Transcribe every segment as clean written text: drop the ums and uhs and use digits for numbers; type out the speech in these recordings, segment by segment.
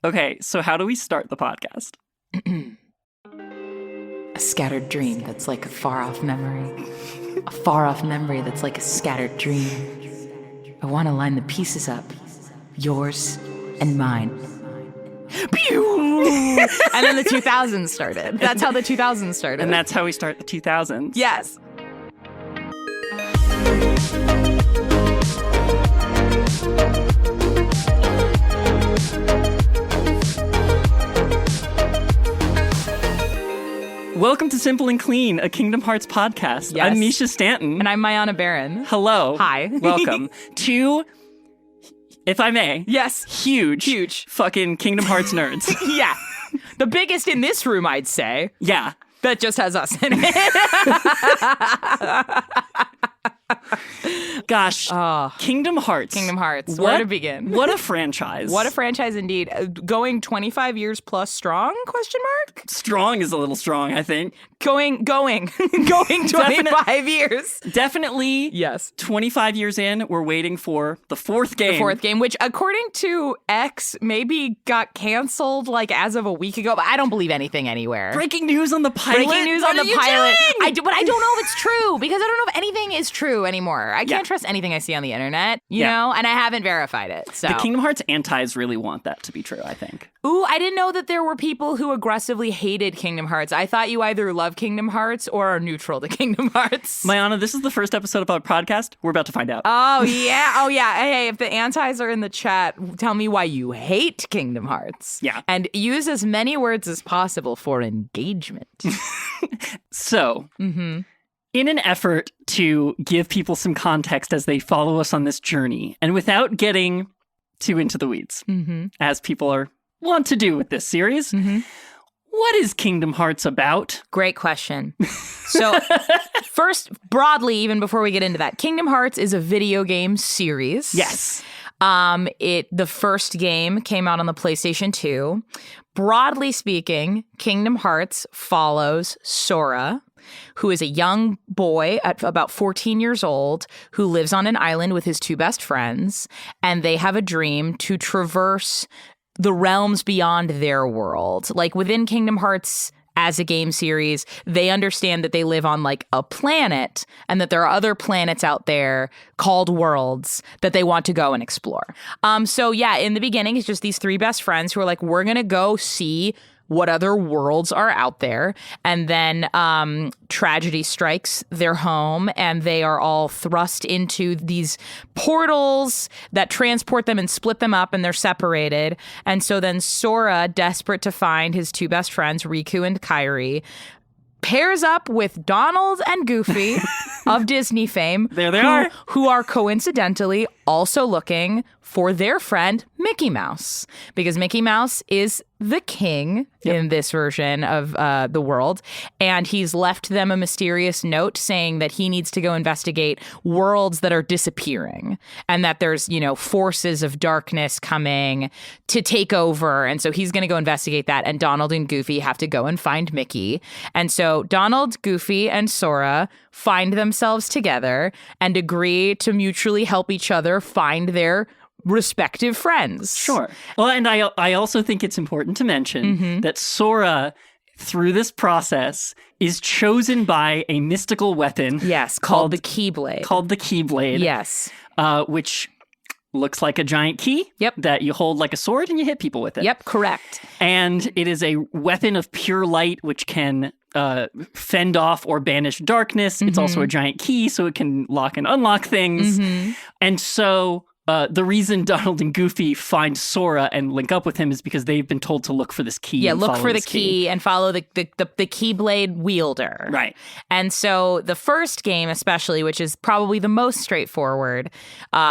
Okay, so how do we start the podcast? A scattered dream that's like a far-off memory. A far-off memory that's like a scattered dream. I want to line the pieces up. Yours and mine. Pew! And then the 2000s started. That's how the 2000s started. And that's how we start the 2000s. Yes. Welcome to Simple and Clean, a Kingdom Hearts podcast. Yes. I'm Mischa Stanton. And I'm Berrin. Hello. Hi. Welcome to, if I may, Yes. huge fucking Kingdom Hearts nerds. Yeah. The biggest in this room, I'd say. Yeah. That just has us in it. Gosh, Kingdom Hearts. Kingdom Hearts. Where to begin? What a franchise. What a franchise indeed. Going 25 years plus strong, question mark? Strong is a little strong, I think. Going 25 years. Definitely. Yes. 25 years in, we're waiting for the fourth game. The fourth game, which according to X, maybe got canceled like as of a week ago, but I don't believe anything anywhere. Breaking news on the pilot. Breaking news What on the are you pilot. doing? But I don't know if it's true because I don't know if anything is true anymore. I can't trust anything I see on the internet, you know, and I haven't verified it. So the Kingdom Hearts antis really want that to be true, I think. Ooh, I didn't know that there were people who aggressively hated Kingdom Hearts. I thought you either love Kingdom Hearts or are neutral to Kingdom Hearts. Mayanna, this is the first episode of our podcast. We're about to find out. Oh, yeah. Hey, if the antis are in the chat, tell me why you hate Kingdom Hearts. Yeah. And use as many words as possible for engagement. So, in an effort to give people some context as they follow us on this journey, and without getting too into the weeds, as people are want to do with this series, what is Kingdom Hearts about? Great question. So, first, broadly, even before we get into that, Kingdom Hearts is a video game series. Yes. The first game came out on the PlayStation 2. Broadly speaking, Kingdom Hearts follows Sora, who is a young boy at about 14 years old who lives on an island with his two best friends, and they have a dream to traverse the realms beyond their world. Like within Kingdom Hearts as a game series, they understand that they live on like a planet and that there are other planets out there called worlds that they want to go and explore. So yeah, in the beginning, it's just these three best friends who are like, we're going to go see what other worlds are out there. And then tragedy strikes their home and they are all thrust into these portals that transport them and split them up and they're separated. And so then Sora, desperate to find his two best friends, Riku and Kairi, pairs up with Donald and Goofy of Disney fame. There they are. Who are coincidentally also looking for their friend Mickey Mouse. Because Mickey Mouse is the king in this version of the world. And he's left them a mysterious note saying that he needs to go investigate worlds that are disappearing. And that there's, forces of darkness coming to take over. And so he's going to go investigate that. And Donald and Goofy have to go and find Mickey. And so Donald, Goofy, and Sora find themselves together and agree to mutually help each other find their respective friends. Sure. Well, and I also think it's important to mention that Sora, through this process, is chosen by a mystical weapon. Yes, called the Keyblade. Yes. Which looks like a giant key. Yep. That you hold like a sword and you hit people with it. Yep, correct. And it is a weapon of pure light which can fend off or banish darkness. It's also a giant key, so it can lock and unlock things. And so the reason Donald and Goofy find Sora and link up with him is because they've been told to look for this key. Yeah, and look follow for the this key and follow the Keyblade wielder. Right. And so the first game especially, which is probably the most straightforward,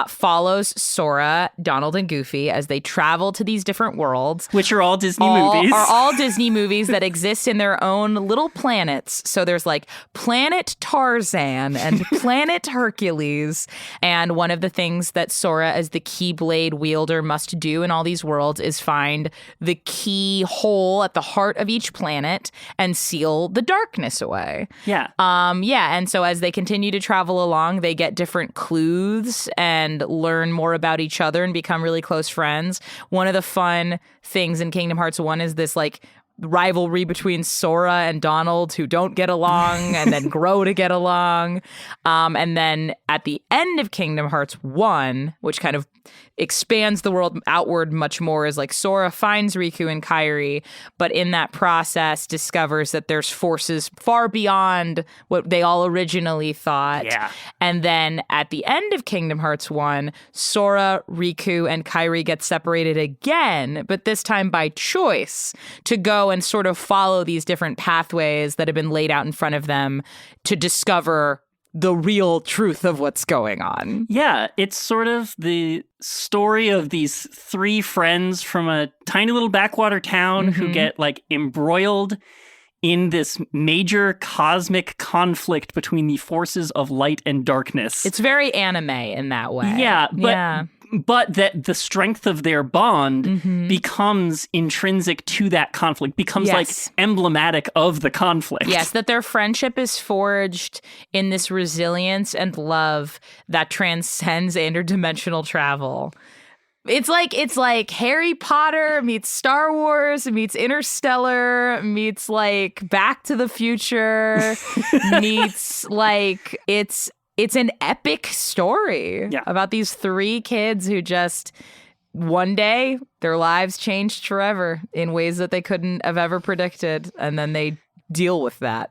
follows Sora, Donald, and Goofy as they travel to these different worlds. Which are all Disney movies. Are all Disney movies that exist in their own little planets. So there's like Planet Tarzan and Planet Hercules. And one of the things that Sora Sora, as the Keyblade wielder, must do in all these worlds is find the key hole at the heart of each planet and seal the darkness away. Yeah. And so as they continue to travel along, they get different clues and learn more about each other and become really close friends. One of the fun things in Kingdom Hearts 1 is this like rivalry between Sora and Donald, who don't get along and then grow to get along. And then at the end of Kingdom Hearts 1, which kind of expands the world outward much more, is like Sora finds Riku and Kairi, but in that process discovers that there's forces far beyond what they all originally thought. Yeah. And then at the end of Kingdom Hearts 1, Sora, Riku, and Kairi get separated again, but this time by choice, to go and sort of follow these different pathways that have been laid out in front of them to discover the real truth of what's going on. Yeah, it's sort of the story of these three friends from a tiny little backwater town who get like embroiled in this major cosmic conflict between the forces of light and darkness. It's very anime in that way. Yeah, but that the strength of their bond becomes intrinsic to that conflict, becomes like emblematic of the conflict. Yes, that their friendship is forged in this resilience and love that transcends interdimensional travel. It's like Harry Potter meets Star Wars meets Interstellar meets like Back to the Future meets like it's an epic story about these three kids who just one day their lives changed forever in ways that they couldn't have ever predicted. And then they deal with that.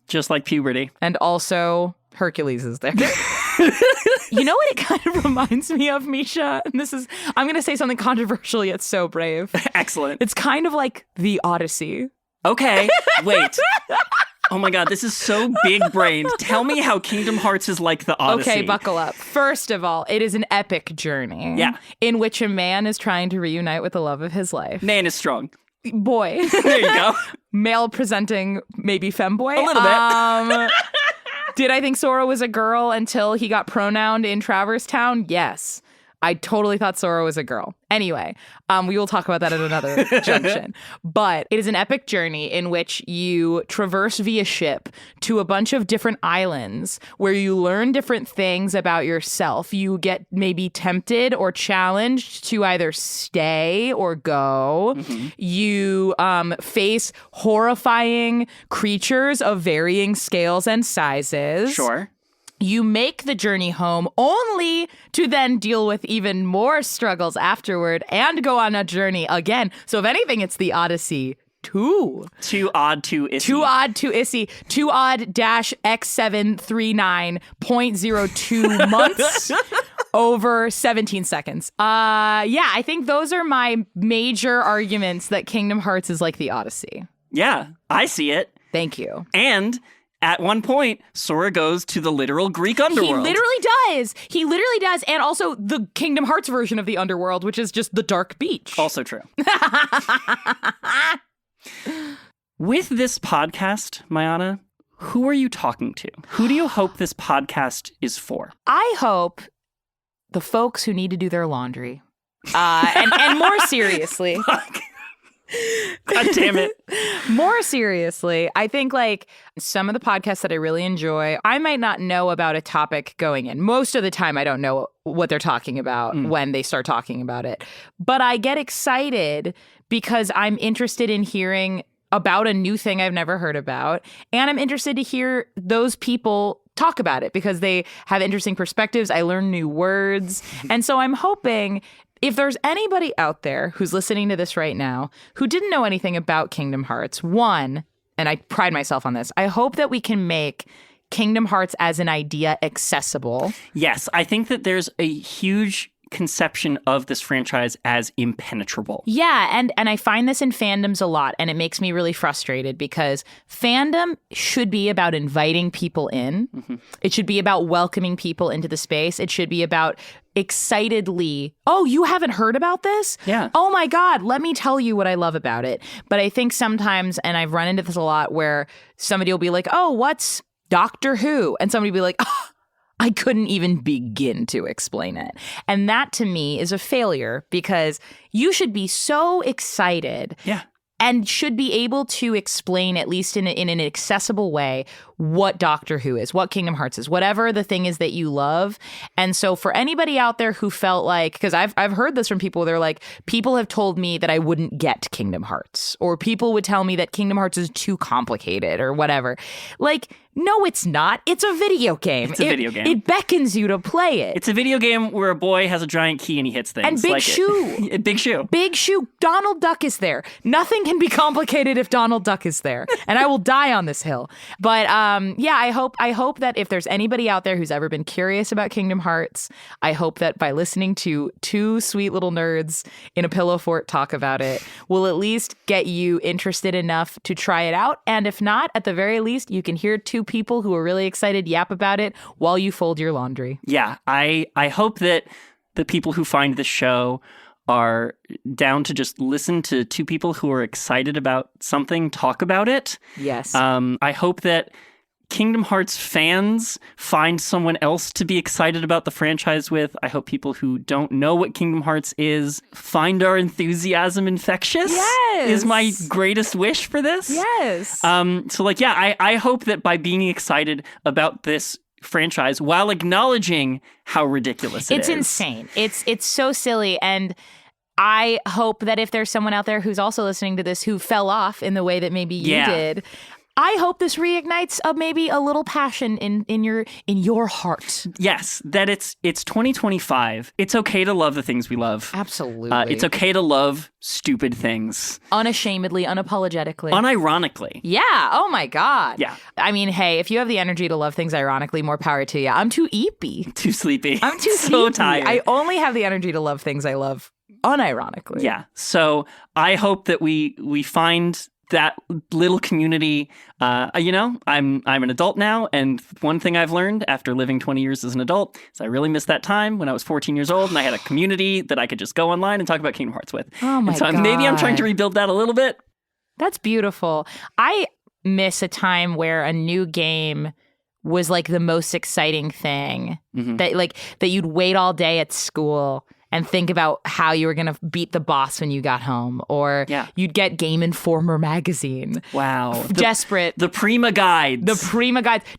Just like puberty. And also Hercules is there. You know what it kind of reminds me of, Mischa? And I'm going to say something controversial yet so brave. Excellent. It's kind of like the Odyssey. Okay, wait. Oh my God, this is so big-brained. Tell me how Kingdom Hearts is like the Odyssey. Okay, buckle up. First of all, it is an epic journey. Yeah. In which a man is trying to reunite with the love of his life. Man is strong. Boy. There you go. Male presenting, maybe femboy. A little bit. Did I think Sora was a girl until he got pronouned in Traverse Town? Yes. I totally thought Sora was a girl. Anyway, we will talk about that at another junction. But it is an epic journey in which you traverse via ship to a bunch of different islands where you learn different things about yourself. You get maybe tempted or challenged to either stay or go. You face horrifying creatures of varying scales and sizes. Sure. You make the journey home only to then deal with even more struggles afterward and go on a journey again. So if anything, it's the Odyssey 2. Too odd to Issy. Too odd to Issy. Too odd dash X739.02 months over 17 seconds. I think those are my major arguments that Kingdom Hearts is like the Odyssey. Yeah, I see it. Thank you. And at one point, Sora goes to the literal Greek underworld. He literally does. And also the Kingdom Hearts version of the underworld, which is just the dark beach. Also true. With this podcast, Mayanna, who are you talking to? Who do you hope this podcast is for? I hope the folks who need to do their laundry. And more seriously... God damn it. More seriously, I think like some of the podcasts that I really enjoy, I might not know about a topic going in. Most of the time, I don't know what they're talking about when they start talking about it. But I get excited because I'm interested in hearing about a new thing I've never heard about. And I'm interested to hear those people talk about it because they have interesting perspectives. I learn new words. And so I'm hoping... if there's anybody out there who's listening to this right now who didn't know anything about Kingdom Hearts, one, and I pride myself on this, I hope that we can make Kingdom Hearts as an idea accessible. Yes, I think that there's a huge conception of this franchise as impenetrable. Yeah, and I find this in fandoms a lot, and it makes me really frustrated because fandom should be about inviting people in. It should be about welcoming people into the space. It should be about excitedly, oh, you haven't heard about this? Yeah. Oh my God, let me tell you what I love about it. But I think sometimes, and I've run into this a lot, where somebody will be like, oh, what's Doctor Who? And somebody will be like, I couldn't even begin to explain it. And that to me is a failure because you should be so excited. Yeah. And should be able to explain, at least in an accessible way, what Doctor Who is, what Kingdom Hearts is, whatever the thing is that you love. And so for anybody out there who felt like, because I've heard this from people, they're like, people have told me that I wouldn't get Kingdom Hearts, or people would tell me that Kingdom Hearts is too complicated or whatever. Like, no, it's not. It's a video game. It's a video game. It beckons you to play it. It's a video game where a boy has a giant key and he hits things. And Big Shoe. Big Shoe. Big Shoe. Donald Duck is there. Nothing can be complicated if Donald Duck is there. And I will die on this hill. But yeah, I hope that if there's anybody out there who's ever been curious about Kingdom Hearts, I hope that by listening to two sweet little nerds in a pillow fort talk about it, will at least get you interested enough to try it out. And if not, at the very least, you can hear two people who are really excited yap about it while you fold your laundry. Yeah, I hope that the people who find this show are down to just listen to two people who are excited about something talk about it. Yes. I hope that Kingdom Hearts fans find someone else to be excited about the franchise with. I hope people who don't know what Kingdom Hearts is find our enthusiasm infectious. Yes. Is my greatest wish for this. Yes. So like, yeah, I hope that by being excited about this franchise while acknowledging how ridiculous it is. It's insane. It's so silly. And I hope that if there's someone out there who's also listening to this who fell off in the way that maybe you did, I hope this reignites maybe a little passion in your heart. Yes, that it's 2025. It's okay to love the things we love. Absolutely. It's okay to love stupid things. Unashamedly, unapologetically. Unironically. Yeah. Oh my God. Yeah. I mean, hey, if you have the energy to love things ironically, more power to you. I'm too eepy. Too sleepy. I'm too so sleepy. tired. I only have the energy to love things I love unironically. Yeah. So I hope that we find that little community. I'm an adult now, and one thing I've learned after living 20 years as an adult is I really miss that time when I was 14 years old and I had a community that I could just go online and talk about Kingdom Hearts with. Oh my God. Maybe I'm trying to rebuild that a little bit. That's beautiful. I miss a time where a new game was like the most exciting thing. Mm-hmm. that you'd wait all day at school and think about how you were going to beat the boss when you got home. Or you'd get Game Informer magazine. Wow. Desperate. The Prima Guides.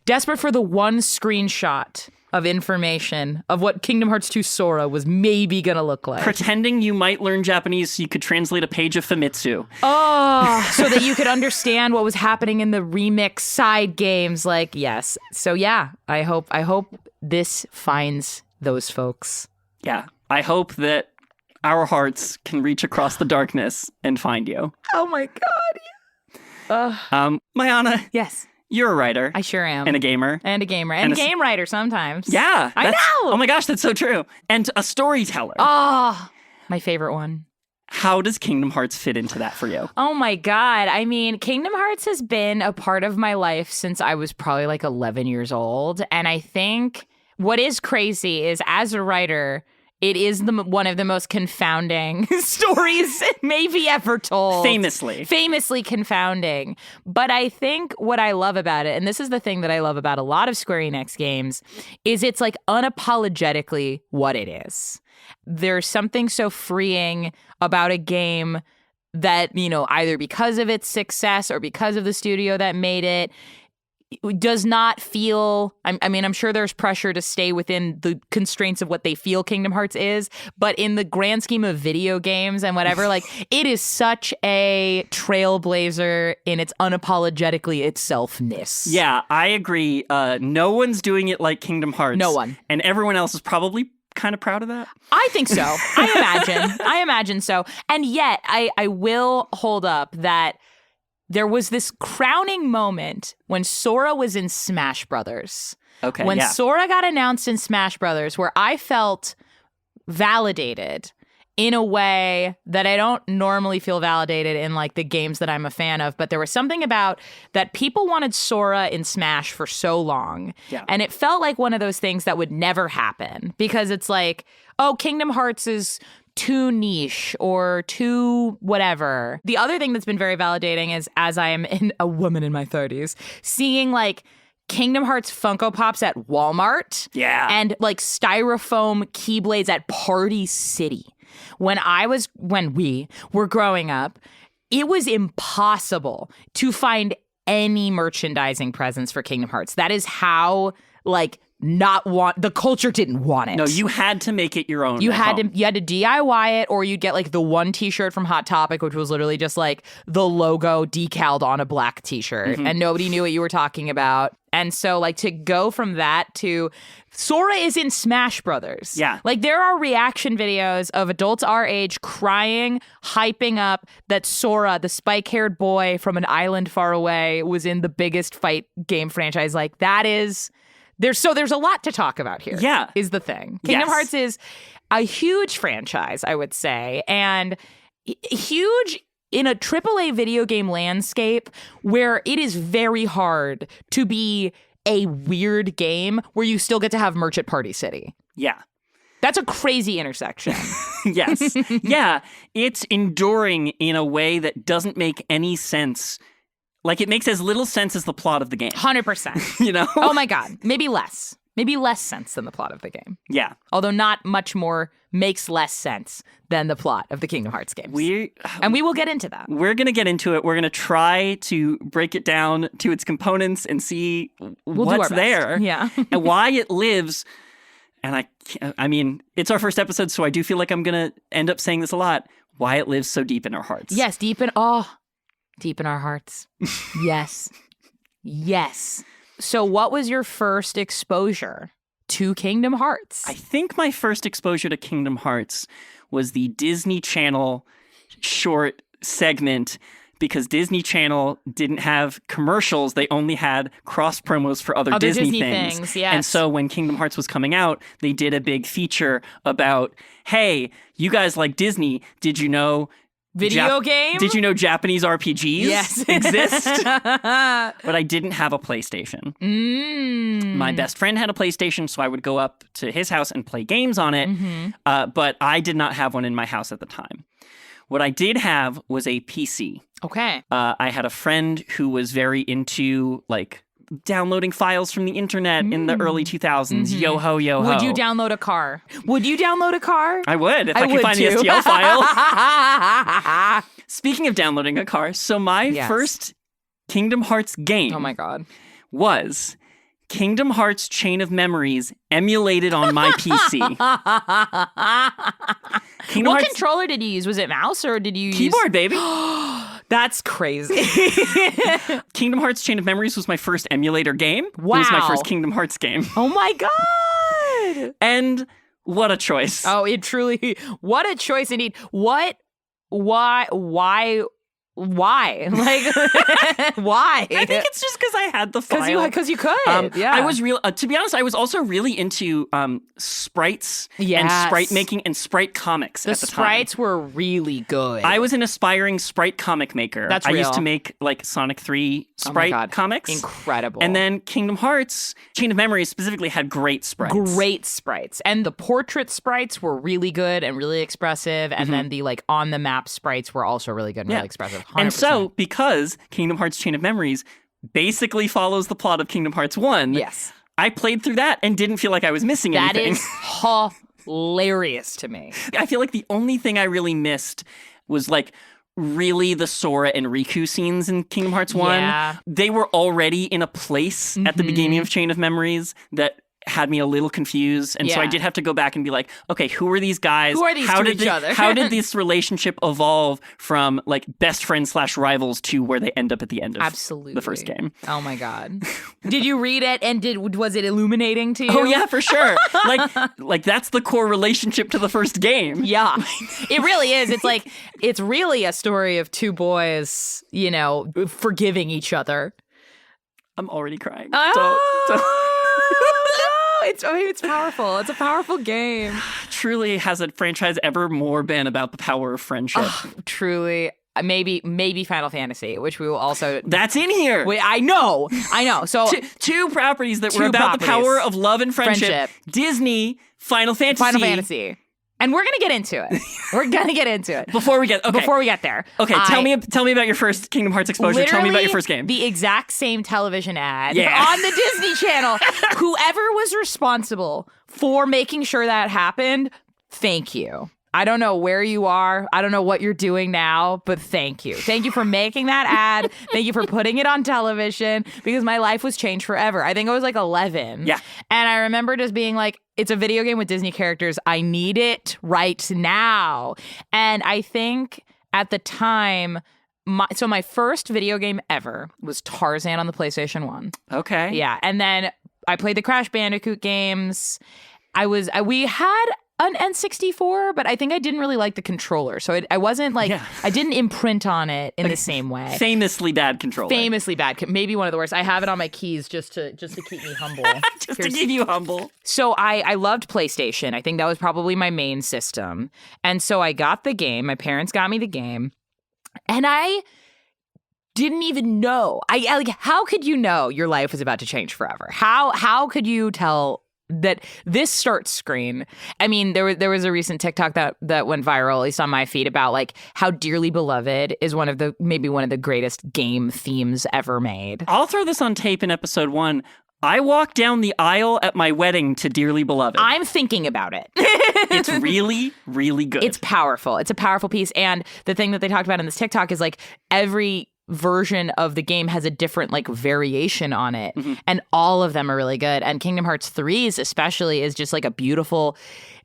Desperate for the one screenshot of information of what Kingdom Hearts 2 Sora was maybe going to look like. Pretending you might learn Japanese so you could translate a page of Famitsu. Oh, so that you could understand what was happening in the remix side games. Like, yes. So yeah, I hope this finds those folks. Yeah. I hope that our hearts can reach across the darkness and find you. Oh my God. Mayanna. Yes. You're a writer. I sure am. And a gamer. And a game writer sometimes. Yeah. I know. Oh my gosh, that's so true. And a storyteller. Oh, my favorite one. How does Kingdom Hearts fit into that for you? Oh my God. I mean, Kingdom Hearts has been a part of my life since I was probably like 11 years old. And I think what is crazy is as a writer, it is one of the most confounding stories maybe ever told. Famously confounding. But I think what I love about it, and this is the thing that I love about a lot of Square Enix games, is it's like unapologetically what it is. There's something so freeing about a game that, either because of its success or because of the studio that made it, does not feel, I'm sure there's pressure to stay within the constraints of what they feel Kingdom Hearts is, but in the grand scheme of video games and whatever, like, it is such a trailblazer in its unapologetically itselfness. Yeah, I agree. No one's doing it like Kingdom Hearts. No one. And everyone else is probably kind of proud of that. I think so. I imagine so. And yet, I will hold up that there was this crowning moment when Sora was in Smash Brothers. Okay, when Sora got announced in Smash Brothers, where I felt validated in a way that I don't normally feel validated in like the games that I'm a fan of. But there was something about that people wanted Sora in Smash for so long. Yeah. And it felt like one of those things that would never happen because it's like, oh, Kingdom Hearts is too niche or too whatever. The other thing that's been very validating is as I am a woman in my 30s, seeing like Kingdom Hearts Funko Pops at Walmart. Yeah. And like styrofoam Keyblades at Party City. When we were growing up, it was impossible to find any merchandising presents for Kingdom Hearts. That is how the culture didn't want it. No, you had to make it your own. You had to DIY it, or you'd get like the one t-shirt from Hot Topic, which was literally just like the logo decaled on a black t-shirt, and nobody knew what you were talking about. And so like to go from that to Sora is in Smash Brothers. Yeah. Like there are reaction videos of adults our age crying, hyping up that Sora, the spike-haired boy from an island far away, was in the biggest fight game franchise. Like that is... There's a lot to talk about here. Yeah. Is the thing. Kingdom Hearts is a huge franchise, I would say, and huge in a AAA video game landscape where it is very hard to be a weird game where you still get to have merch at Party City. Yeah. That's a crazy intersection. Yes. Yeah. It's enduring in a way that doesn't make any sense. Like, it makes as little sense as the plot of the game. 100%. You know? Oh, my God. Maybe less. Maybe less sense than the plot of the game. Yeah. Although not much more makes less sense than the plot of the Kingdom Hearts games. And we will get into that. We're going to get into it. We're going to try to break it down to its components and see what's there. Yeah. And why it lives. And I mean, it's our first episode, so I do feel like I'm going to end up saying this a lot. Why it lives so deep in our hearts. Yes, deep in our hearts. Yes. Yes. So what was your first exposure to Kingdom Hearts? I think my first exposure to Kingdom Hearts was the Disney Channel short segment, because Disney Channel didn't have commercials. They only had cross promos for other Disney things. Yes. And so when Kingdom Hearts was coming out, they did a big feature about, hey, you guys like Disney. Did you know Video game? Did you know Japanese RPGs exist? But I didn't have a PlayStation. My best friend had a PlayStation, so I would go up to his house and play games on it. But I did not have one in my house at the time. What I did have was a PC. Okay. I had a friend who was very into, like, downloading files from the internet in the early 2000s. Yo-ho, yo-ho. Would you download a car? I would, if I could find the STL file. Speaking of downloading a car, so my first Kingdom Hearts game oh my God. was Kingdom Hearts Chain of Memories emulated on my PC. What controller did you use? Was it mouse or did you use... Keyboard, baby. That's crazy. Kingdom Hearts Chain of Memories was my first emulator game. Wow. It was my first Kingdom Hearts game. Oh my God. And what a choice. Oh, it truly... What a choice indeed. Why? Like, why? I think it's just because I had the file. Because you could. Yeah. I was to be honest, I was also really into sprites and sprite making and sprite comics at the time. The sprites were really good. I was an aspiring sprite comic maker. That's real. I real. used to make like Sonic 3 sprite comics. Incredible. And then Kingdom Hearts Chain of Memories specifically had great sprites. Great sprites. And the portrait sprites were really good and really expressive. And then the like on the map sprites were also really good and really expressive. 100%. And so, because Kingdom Hearts Chain of Memories basically follows the plot of Kingdom Hearts 1, I played through that and didn't feel like I was missing anything. That is hilarious to me. I feel like the only thing I really missed was like really the Sora and Riku scenes in Kingdom Hearts 1. Yeah. They were already in a place at the beginning of Chain of Memories that had me a little confused. And so I did have to go back and be like, okay, who are these guys? Who are these to each other? How did this relationship evolve from like best friends / rivals to where they end up at the end of the first game? Oh my God. Did you read it and was it illuminating to you? Oh yeah, for sure. like that's the core relationship to the first game. Yeah. It really is. It's like, it's really a story of two boys, you know, forgiving each other. I'm already crying. It's powerful. It's a powerful game. Truly, has a franchise ever more been about the power of friendship? Truly. Maybe Final Fantasy, which we will also... That's in here! Wait, I know. So two properties that were about the power of love and friendship. Disney, Final Fantasy. And we're gonna get into it. Before we get there. Okay, tell me about your first Kingdom Hearts exposure. Tell me about your first game. The exact same television ad on the Disney Channel. Whoever was responsible for making sure that happened, thank you. I don't know where you are. I don't know what you're doing now, but thank you. Thank you for making that ad. Thank you for putting it on television, because my life was changed forever. I think I was like 11. Yeah. And I remember just being like, it's a video game with Disney characters. I need it right now. And I think at the time, my first video game ever was Tarzan on the PlayStation 1. Okay. Yeah. And then I played the Crash Bandicoot games. We had an N64, but I think I didn't really like the controller. So I wasn't like, I didn't imprint on it in the same way. Famously bad controller. Famously bad. Maybe one of the worst. I have it on my keys just to keep me humble. To keep you humble. So I loved PlayStation. I think that was probably my main system. And so I got the game. My parents got me the game. And I didn't even know. How could you know your life was about to change forever? How could you tell that this start screen? I mean, there was a recent TikTok that went viral, at least on my feed, about like how Dearly Beloved is maybe one of the greatest game themes ever made. I'll throw this on tape in episode 1. I walked down the aisle at my wedding to Dearly Beloved. I'm thinking about it. It's really, really good. It's powerful. It's a powerful piece. And the thing that they talked about in this TikTok is like every version of the game has a different like variation on it, and all of them are really good. And Kingdom Hearts 3's especially is just like a beautiful,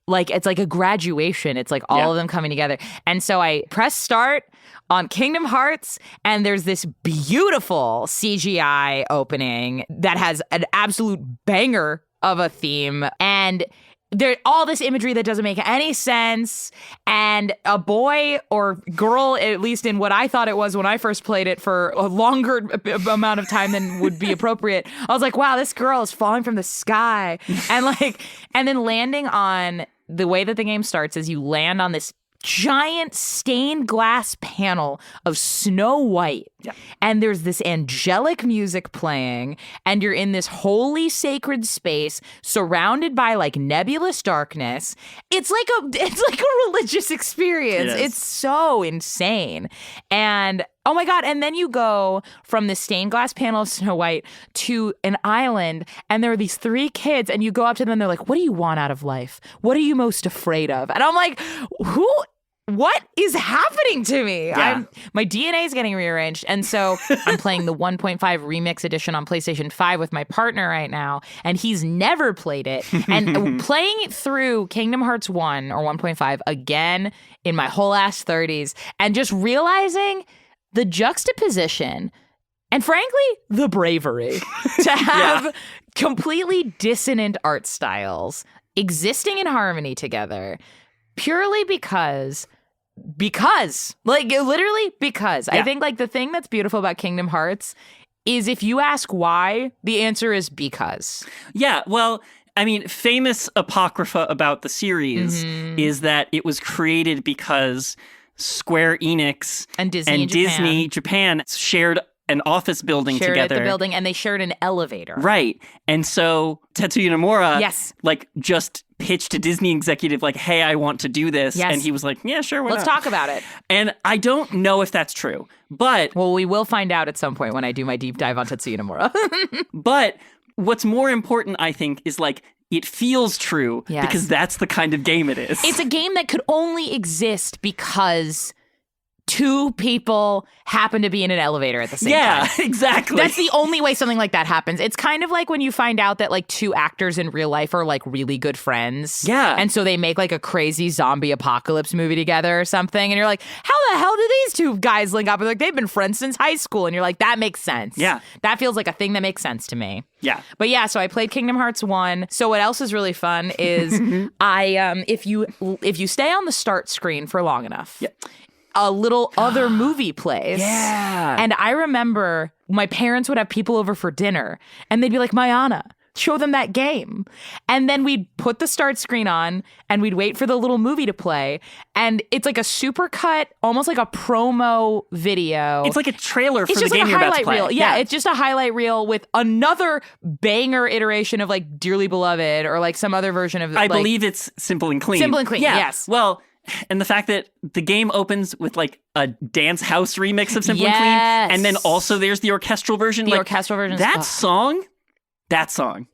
like it's like a graduation. It's like all of them coming together. And so I press start on Kingdom Hearts, and there's this beautiful CGI opening that has an absolute banger of a theme, and there's all this imagery that doesn't make any sense, and a boy or girl, at least in what I thought it was when I first played it for a longer amount of time than would be appropriate, I was like, wow, this girl is falling from the sky. And then landing on the way that the game starts is you land on this giant stained glass panel of Snow White. Yeah. And there's this angelic music playing, and you're in this holy sacred space surrounded by like nebulous darkness. It's like a religious experience. It's so insane. And oh my God. And then you go from the stained glass panel of Snow White to an island, and there are these 3 kids, and you go up to them and they're like, what do you want out of life? What are you most afraid of? And I'm like, what is happening to me? Yeah. My DNA is getting rearranged. And so I'm playing the 1.5 remix edition on PlayStation 5 with my partner right now, and he's never played it. And playing it through Kingdom Hearts 1 or 1.5 again in my whole ass 30s, and just realizing the juxtaposition and frankly, the bravery to have completely dissonant art styles existing in harmony together purely because, like literally because. I think like the thing that's beautiful about Kingdom Hearts is if you ask why, the answer is because. Yeah, well, I mean, famous apocrypha about the series is that it was created because Square Enix and Disney Japan shared an office building together. Shared the building, and they shared an elevator. Right. And so Tetsuya Nomura like just pitched to Disney executive like, hey, I want to do this. And he was like, yeah, sure, why Let's not? talk about it. And I don't know if that's true, but... Well, we will find out at some point when I do my deep dive on Tetsuya Nomura. But what's more important, I think, is like, it feels true because that's the kind of game it is. It's a game that could only exist because 2 people happen to be in an elevator at the same time. Yeah, exactly. That's the only way something like that happens. It's kind of like when you find out that like 2 actors in real life are like really good friends. Yeah. And so they make like a crazy zombie apocalypse movie together or something. And you're like, how the hell did these 2 guys link up? And like, they've been friends since high school. And you're like, that makes sense. Yeah. That feels like a thing that makes sense to me. Yeah. But yeah, so I played Kingdom Hearts 1. So what else is really fun is if you stay on the start screen for long enough, a little other movie plays. Yeah. And I remember my parents would have people over for dinner, and they'd be like, Mayanna, show them that game. And then we'd put the start screen on and we'd wait for the little movie to play. And it's like a super cut, almost like a promo video. It's like a trailer for it's the just game like a you're about highlight to play. reel. Yeah, it's just a highlight reel with another banger iteration of like Dearly Beloved or like some other version of I believe it's Simple and Clean. Simple and Clean, yes. Well, and the fact that the game opens with like a dance house remix of Simple and Clean, and then also there's the orchestral version. The orchestral version. That song.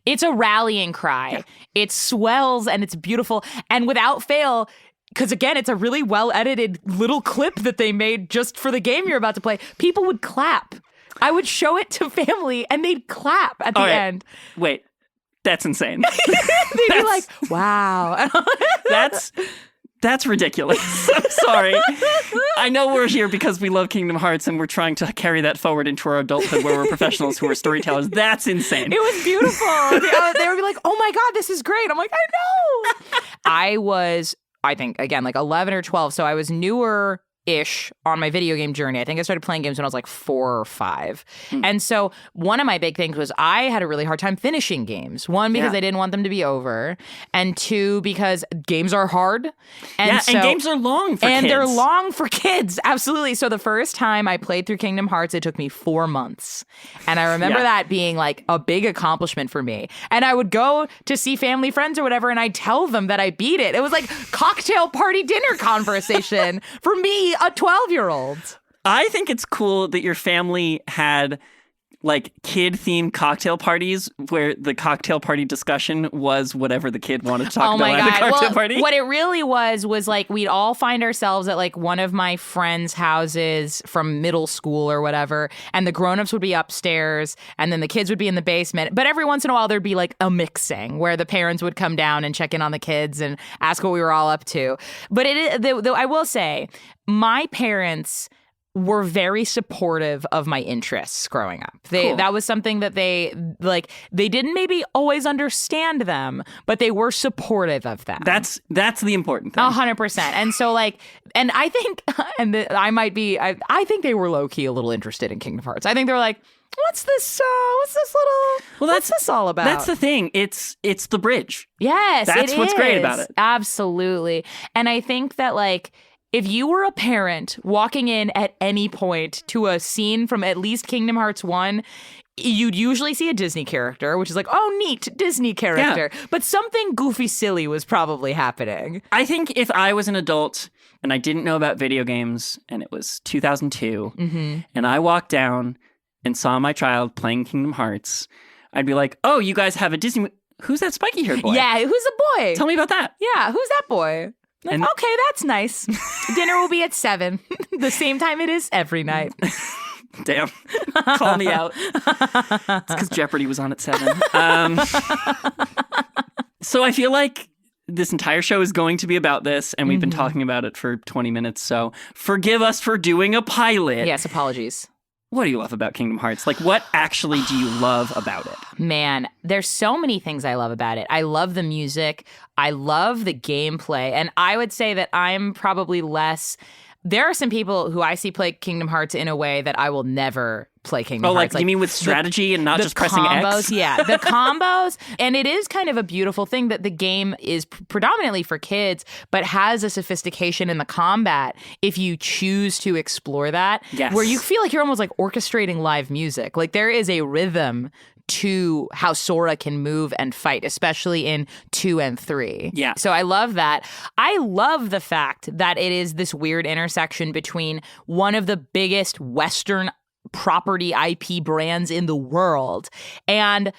It's a rallying cry. Yeah. It swells and it's beautiful. And without fail, because again, it's a really well edited little clip that they made just for the game you're about to play, people would clap. I would show it to family and they'd clap at the end. Wait, that's insane. They'd be like, wow. That's ridiculous. I'm sorry. I know we're here because we love Kingdom Hearts and we're trying to carry that forward into our adulthood where we're professionals who are storytellers. That's insane. It was beautiful. They would be like, oh my God, this is great. I'm like, I know. I was, I think, again, like 11 or 12. So I was newer-ish on my video game journey. I think I started playing games when I was like 4 or 5. And so one of my big things was I had a really hard time finishing games. One, because I didn't want them to be over. And 2, because games are hard. And and games are long for kids. And they're long for kids. Absolutely. So the first time I played through Kingdom Hearts, it took me 4 months. And I remember that being like a big accomplishment for me. And I would go to see family friends or whatever, and I'd tell them that I beat it. It was like cocktail party dinner conversation for me, a 12-year-old. I think it's cool that your family had like kid-themed cocktail parties where the cocktail party discussion was whatever the kid wanted to talk about at the cocktail party. What it really was like we'd all find ourselves at like one of my friends' houses from middle school or whatever, and the grown-ups would be upstairs, and then the kids would be in the basement. But every once in a while, there'd be like a mixing where the parents would come down and check in on the kids and ask what we were all up to. But I will say, my parents were very supportive of my interests growing up. That was something that they didn't maybe always understand them, but they were supportive of them. That's the important thing. 100%. And so and I think, I think they were low key a little interested in Kingdom Hearts. I think they were like, what's this all about? That's the thing. It's the bridge. Yes, that's what's great about it. Absolutely. And I think that if you were a parent walking in at any point to a scene from at least Kingdom Hearts 1, you'd usually see a Disney character, which is like, oh, neat, Disney character. Yeah. But something goofy silly was probably happening. I think if I was an adult and I didn't know about video games and it was 2002 and I walked down and saw my child playing Kingdom Hearts, I'd be like, oh, you guys have a Disney... Who's that spiky-haired boy? Yeah, who's the boy? Tell me about that. Yeah, who's that boy? Okay, that's nice. Dinner will be at 7, the same time it is every night. Damn. Call me out. It's because Jeopardy was on at 7. So I feel like this entire show is going to be about this, and we've been talking about it for 20 minutes, so forgive us for doing a pilot. Yes, apologies. What do you love about Kingdom Hearts? What actually do you love about it? Man, there's so many things I love about it. I love the music. I love the gameplay. And I would say that I'm probably less... There are some people who I see play Kingdom Hearts in a way that I will never play Kingdom Hearts. You mean with strategy and not just pressing combos, X? Yeah, the combos. And it is kind of a beautiful thing that the game is predominantly for kids, but has a sophistication in the combat if you choose to explore that. Yes. Where you feel like you're almost like orchestrating live music. There is a rhythm to how Sora can move and fight, especially in 2 and 3. Yeah. So I love that. I love the fact that it is this weird intersection between one of the biggest Western property IP brands in the world and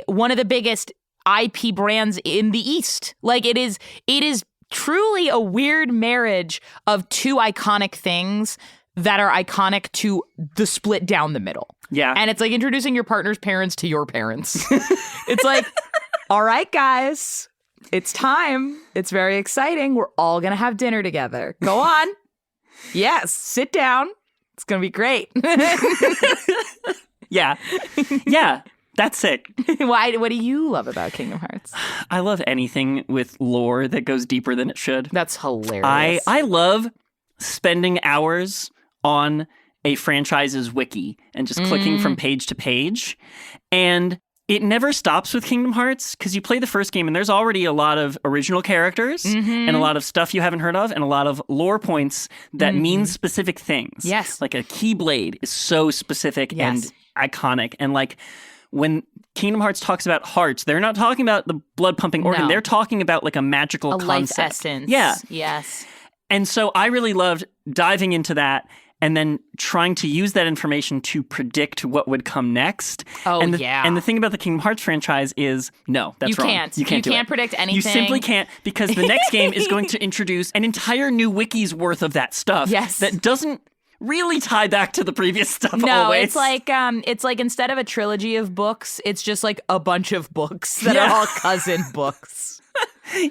one of the biggest IP brands in the East. It is truly a weird marriage of two iconic things that are iconic to the split down the middle. Yeah. And it's like introducing your partner's parents to your parents. It's like, all right, guys, it's time. It's very exciting. We're all going to have dinner together. Go on. Yes, sit down. It's going to be great. Yeah. Yeah. That's sick. Why? What do you love about Kingdom Hearts? I love anything with lore that goes deeper than it should. That's hilarious. I love spending hours on a franchise's wiki and just clicking from page to page. And it never stops with Kingdom Hearts because you play the first game and there's already a lot of original characters and a lot of stuff you haven't heard of and a lot of lore points that mean specific things. Yes. Like a Keyblade is so specific and iconic. And like when Kingdom Hearts talks about hearts, they're not talking about the blood pumping organ. No. They're talking about like a magical concept. Life essence. Yeah. Yes. And so I really loved diving into that and then trying to use that information to predict what would come next. Oh, and yeah. The thing about the Kingdom Hearts franchise is, no, that's wrong. You can't do it. predict anything. You simply can't, because the next game is going to introduce an entire new wiki's worth of that stuff that doesn't really tie back to the previous stuff always. It's like instead of a trilogy of books, it's just like a bunch of books that are all cousin books.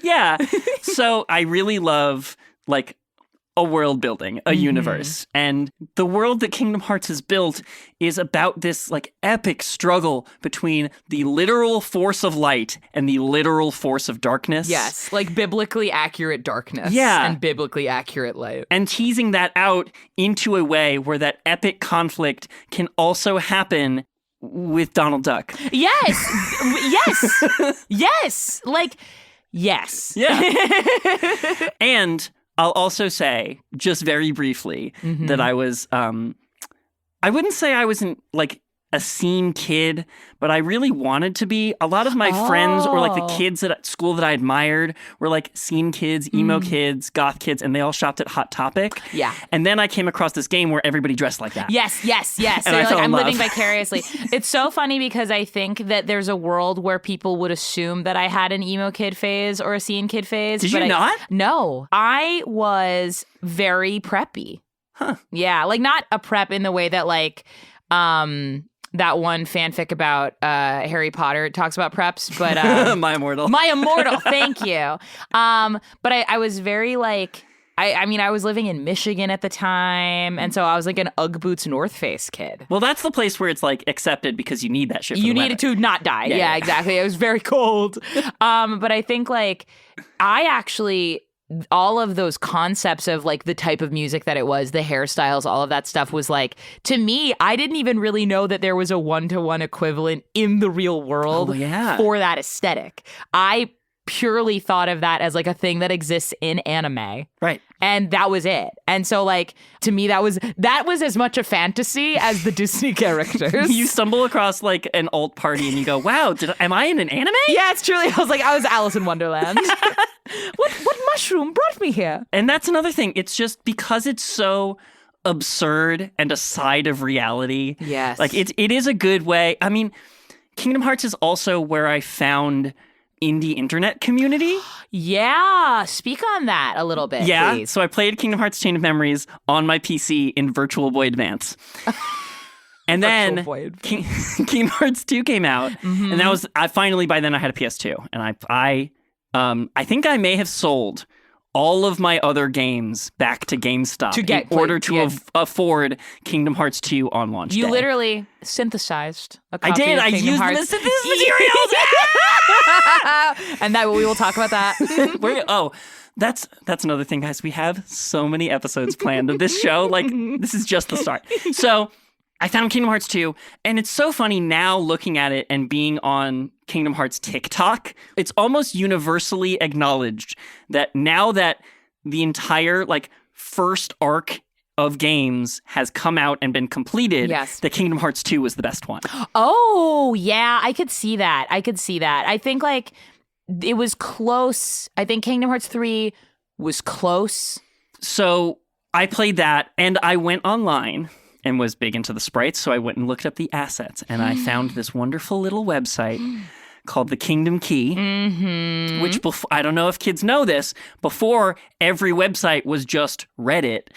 Yeah. So I really love, like, a world building, a universe. And the world that Kingdom Hearts has built is about this like epic struggle between the literal force of light and the literal force of darkness. Yes, like biblically accurate darkness and biblically accurate light. And teasing that out into a way where that epic conflict can also happen with Donald Duck. Yes. Yes. Yes. Like, yes. Yeah. And I'll also say, just very briefly, that I was, I wouldn't say I wasn't like a scene kid, but I really wanted to be. A lot of my friends or like the kids at school that I admired were like scene kids, emo kids, goth kids, and they all shopped at Hot Topic. Yeah. And then I came across this game where everybody dressed like that. Yes. And So I you're fell like, in I'm love. living vicariously. It's so funny because I think that there's a world where people would assume that I had an emo kid phase or a scene kid phase. Did you not? No. I was very preppy. Huh. Yeah. Like not a prep in the way that like, that one fanfic about Harry Potter talks about preps, but My Immortal. My Immortal, thank you. But I was very like, I mean, I was living in Michigan at the time, and so I was like an Ugg Boots North Face kid. Well, that's the place where it's like accepted because you need that shit for You the needed weather. to not die. Yeah, exactly. It was very cold. But I think like I actually, all of those concepts of like the type of music that it was, the hairstyles, all of that stuff was like, to me, I didn't even really know that there was a one-to-one equivalent in the real world for that aesthetic. I purely thought of that as like a thing that exists in anime. Right. And that was it. And so like to me that was as much a fantasy as the Disney characters. You stumble across like an alt party and you go, wow, am I in an anime? Yeah, it's truly. I was Alice in Wonderland. What mushroom brought me here? And that's another thing. It's just because it's so absurd and a side of reality. Yes. Like it is a good way. I mean, Kingdom Hearts is also where I found indie internet community. Yeah. Speak on that a little bit, Yeah. please. So I played Kingdom Hearts Chain of Memories on my PC in Virtual Boy Advance. And then Kingdom Hearts 2 came out. And that was, by then I had a PS2. And I think I may have sold all of my other games back to GameStop in order to afford Kingdom Hearts 2 on launch You day. literally synthesized a copy I did. of I Kingdom used Hearts. the synthesis materials. And that we will talk about that. That's another thing, guys. We have so many episodes planned of this show. Like, this is just the start. So I found Kingdom Hearts 2, and it's so funny now looking at it and being on Kingdom Hearts TikTok. It's almost universally acknowledged that now that the entire like first arc of games has come out and been completed, that Kingdom Hearts 2 was the best one. Oh, yeah, I could see that. I think like it was close. I think Kingdom Hearts 3 was close. So I played that, and I went online and was big into the sprites, so I went and looked up the assets, and I found this wonderful little website called the Kingdom Key, which I don't know if kids know this, before every website was just Reddit.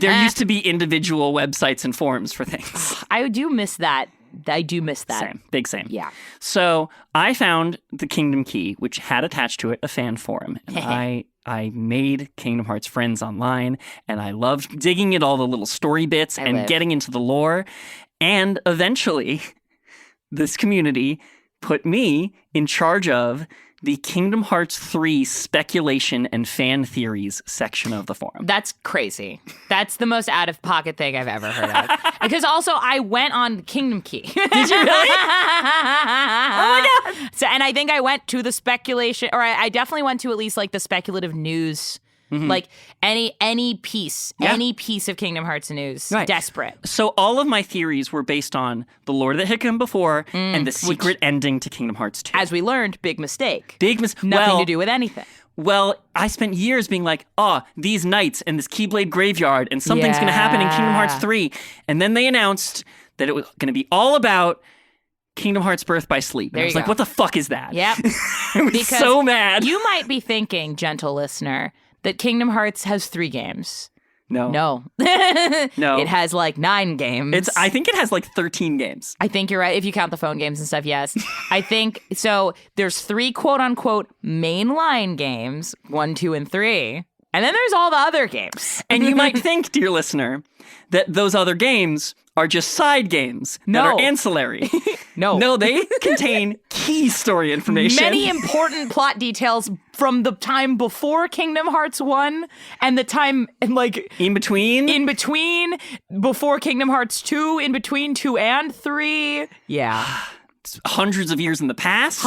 There used to be individual websites and forums for things. I do miss that. Same. Big same. Yeah. So I found the Kingdom Key, which had attached to it a fan forum. And I made Kingdom Hearts friends online, and I loved digging at all the little story bits and getting into the lore. And eventually, this community put me in charge of the Kingdom Hearts 3 speculation and fan theories section of the forum. That's crazy. That's the most out-of-pocket thing I've ever heard of. Because also, I went on Kingdom Key. Did you really? Oh my God. So, and I think I went to the speculation, or I definitely went to at least like the speculative news. Like any piece of Kingdom Hearts news, Right. desperate. So all of my theories were based on the lore that had come before and the secret ending to Kingdom Hearts 2. As we learned, big mistake. Nothing to do with anything. Well, I spent years being like, these knights and this Keyblade graveyard and something's going to happen in Kingdom Hearts 3. And then they announced that it was going to be all about Kingdom Hearts Birth by Sleep. And I was like, what the fuck is that? Yep. I was so mad. You might be thinking, gentle listener, that Kingdom Hearts has 3 games. No. No. It has like 9 games. I think it has like 13 games. I think you're right. If you count the phone games and stuff, yes. I think, so there's 3 quote-unquote mainline games, 1, 2, and 3. And then there's all the other games. And you might think, dear listener, that those other games are just side games that are ancillary. No, they contain key story information. Many important plot details from the time before Kingdom Hearts 1 and the time like in between before Kingdom Hearts 2, in between 2 and 3. Yeah. Hundreds of years in the past.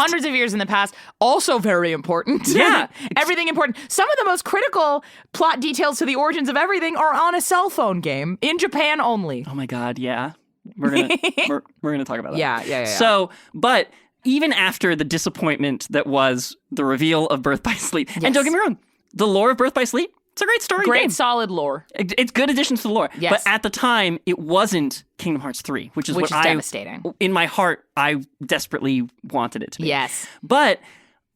Also very important. Yeah. Everything important. Some of the most critical plot details to the origins of everything are on a cell phone game in Japan only. Oh my God, yeah. We're gonna talk about that. Yeah. So, but even after the disappointment that was the reveal of Birth by Sleep, and don't get me wrong, the lore of Birth by Sleep, it's a great story. Great game. solid lore. It's good additions to the lore. Yes. But at the time, it wasn't Kingdom Hearts 3, which is devastating. In my heart, I desperately wanted it to be. Yes. But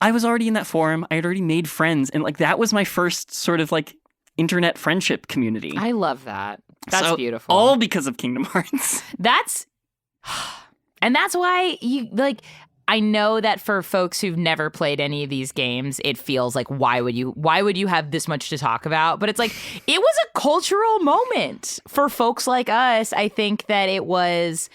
I was already in that forum. I had already made friends. And like that was my first sort of like internet friendship community. I love that. That's beautiful. All because of Kingdom Hearts. And that's why you like, I know that for folks who've never played any of these games, it feels like, why would you have this much to talk about? But it's like, it was a cultural moment for folks like us. I think that it was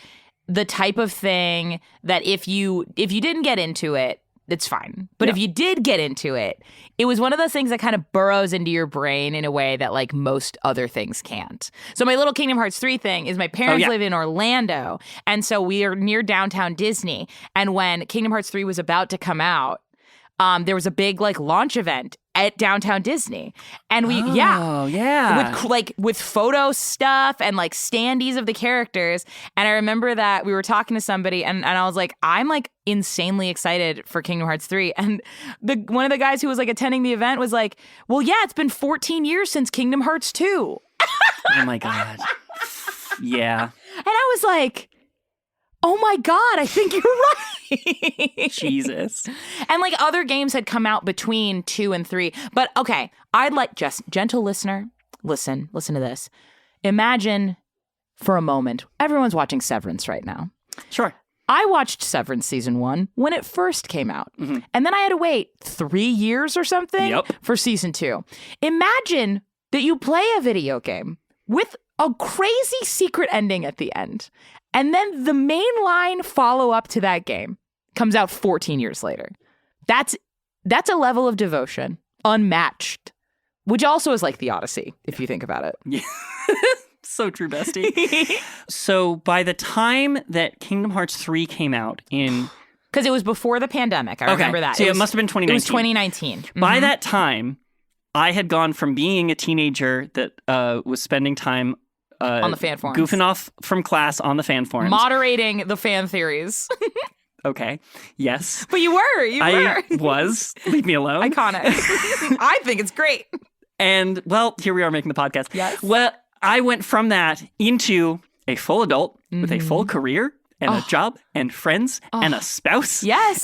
the type of thing that if you didn't get into it, it's fine. But if you did get into it, it was one of those things that kind of burrows into your brain in a way that like most other things can't. So my little Kingdom Hearts 3 thing is my parents live in Orlando. And so we are near downtown Disney. And when Kingdom Hearts 3 was about to come out, there was a big like launch event at downtown Disney. And with photo stuff and like standees of the characters. And I remember that we were talking to somebody and I was like, I'm like insanely excited for Kingdom Hearts 3. And one of the guys who was like attending the event was like, well, yeah, it's been 14 years since Kingdom Hearts 2. Oh my God. Yeah. And I was like, oh my God, I think you're right. Jesus. And like other games had come out between 2 and 3. But okay, I'd like, just gentle listener, listen to this. Imagine for a moment, everyone's watching Severance right now. Sure. I watched Severance season 1 when it first came out. Mm-hmm. And then I had to wait 3 years or something for season 2. Imagine that you play a video game with a crazy secret ending at the end. And then the mainline follow-up to that game comes out 14 years later. That's a level of devotion unmatched, which also is like the Odyssey, if you think about it. Yeah. So true, bestie. So by the time that Kingdom Hearts 3 came out in... Because it was before the pandemic. I remember that. So it must have been 2019. It was 2019. Mm-hmm. By that time, I had gone from being a teenager that was spending time on the fan forums. Goofing off from class on the fan forums. Moderating the fan theories. Okay. Yes. But you were. I was. Leave me alone. Iconic. I think it's great. And, well, here we are making the podcast. Yes. Well, I went from that into a full adult with a full career and a job and friends and a spouse. Yes.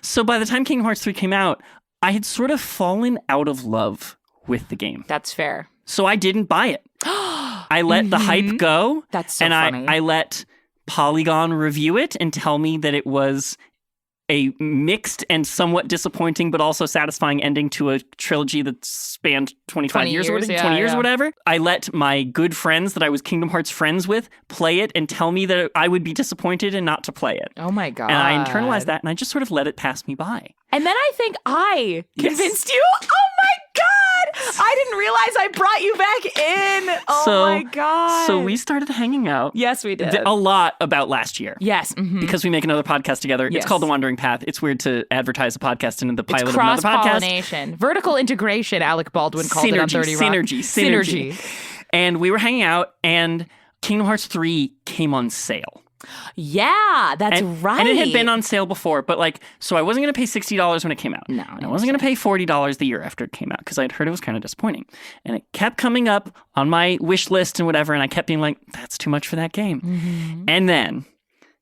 So by the time Kingdom Hearts 3 came out, I had sort of fallen out of love with the game. That's fair. So I didn't buy it. I let the hype go. That's so and funny. I let Polygon review it and tell me that it was a mixed and somewhat disappointing but also satisfying ending to a trilogy that spanned 25 years or 20 years or whatever. I let my good friends that I was Kingdom Hearts friends with play it and tell me that I would be disappointed and not to play it. Oh my God. And I internalized that and I just sort of let it pass me by. And then I think I convinced you. Oh my God. I didn't realize I brought you back in. Oh my God. So we started hanging out. Yes, we did. A lot about last year. Yes. Because we make another podcast together. Yes. It's called The Wandering Path. It's weird to advertise a podcast and the pilot of another podcast. Cross-pollination. Vertical integration, Alec Baldwin called it on 30 Rock. Synergy. And we were hanging out and Kingdom Hearts 3 came on sale. Yeah, that's right. And it had been on sale before, but so I wasn't going to pay $60 when it came out. No. And I wasn't going to pay $40 the year after it came out because I'd heard it was kind of disappointing. And it kept coming up on my wish list and whatever, and I kept being like, that's too much for that game. Mm-hmm. And then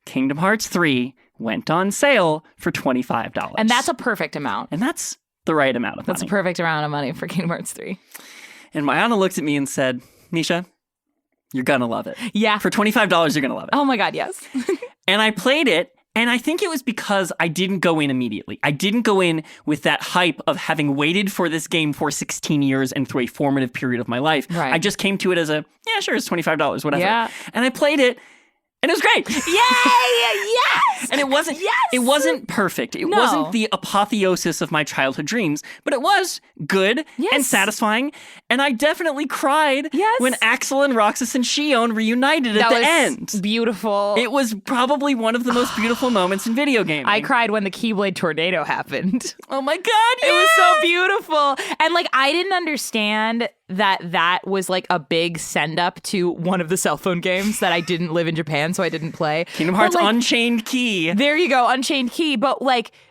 Kingdom Hearts 3 went on sale for $25. And that's a perfect amount. And that's the right amount of money. That's a perfect amount of money for Kingdom Hearts 3. And Mayanna looked at me and said, Mischa, you're going to love it. Yeah. For $25, you're going to love it. Oh my God, yes. And I played it, and I think it was because I didn't go in immediately. I didn't go in with that hype of having waited for this game for 16 years and through a formative period of my life. Right. I just came to it as sure, it's $25, whatever. Yeah. And I played it, and it was great. Yay! Yes! And it wasn't perfect. It wasn't the apotheosis of my childhood dreams, but it was good and satisfying. And I definitely cried when Axel and Roxas and Shion reunited at the end. Beautiful. It was probably one of the most beautiful moments in video gaming. I cried when the Keyblade tornado happened. Oh my God, It was so beautiful. And I didn't understand that was a big send up to one of the cell phone games that I didn't live in Japan, so I didn't play. Kingdom Hearts Unchained Key. There you go, Unchained Key. But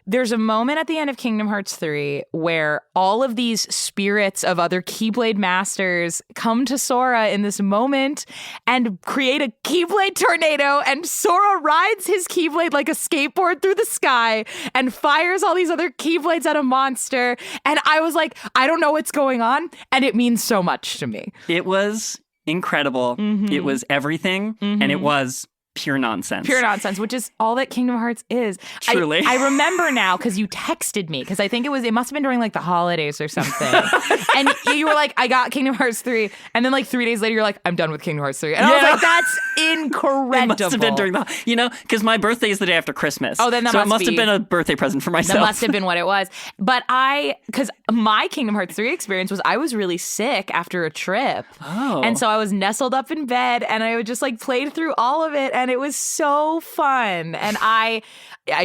there's a moment at the end of Kingdom Hearts 3 where all of these spirits of other Keyblade masters come to Sora in this moment and create a Keyblade tornado, and Sora rides his Keyblade like a skateboard through the sky and fires all these other Keyblades at a monster. And I was like, I don't know what's going on, and it means so much to me. It was incredible. Mm-hmm. It was everything, and it was pure nonsense. Pure nonsense, which is all that Kingdom Hearts is. Truly. I remember now because you texted me, because I think it must have been during the holidays or something. And you were like, I got Kingdom Hearts 3. And then 3 days later, you're like, I'm done with Kingdom Hearts 3. And I was like, that's incredible. It must have been during because my birthday is the day after Christmas. Oh, then it must have been a birthday present for myself. That must have been what it was. But because my Kingdom Hearts 3 experience was I was really sick after a trip. Oh. And so I was nestled up in bed and I just played through all of it, and it was so fun. And I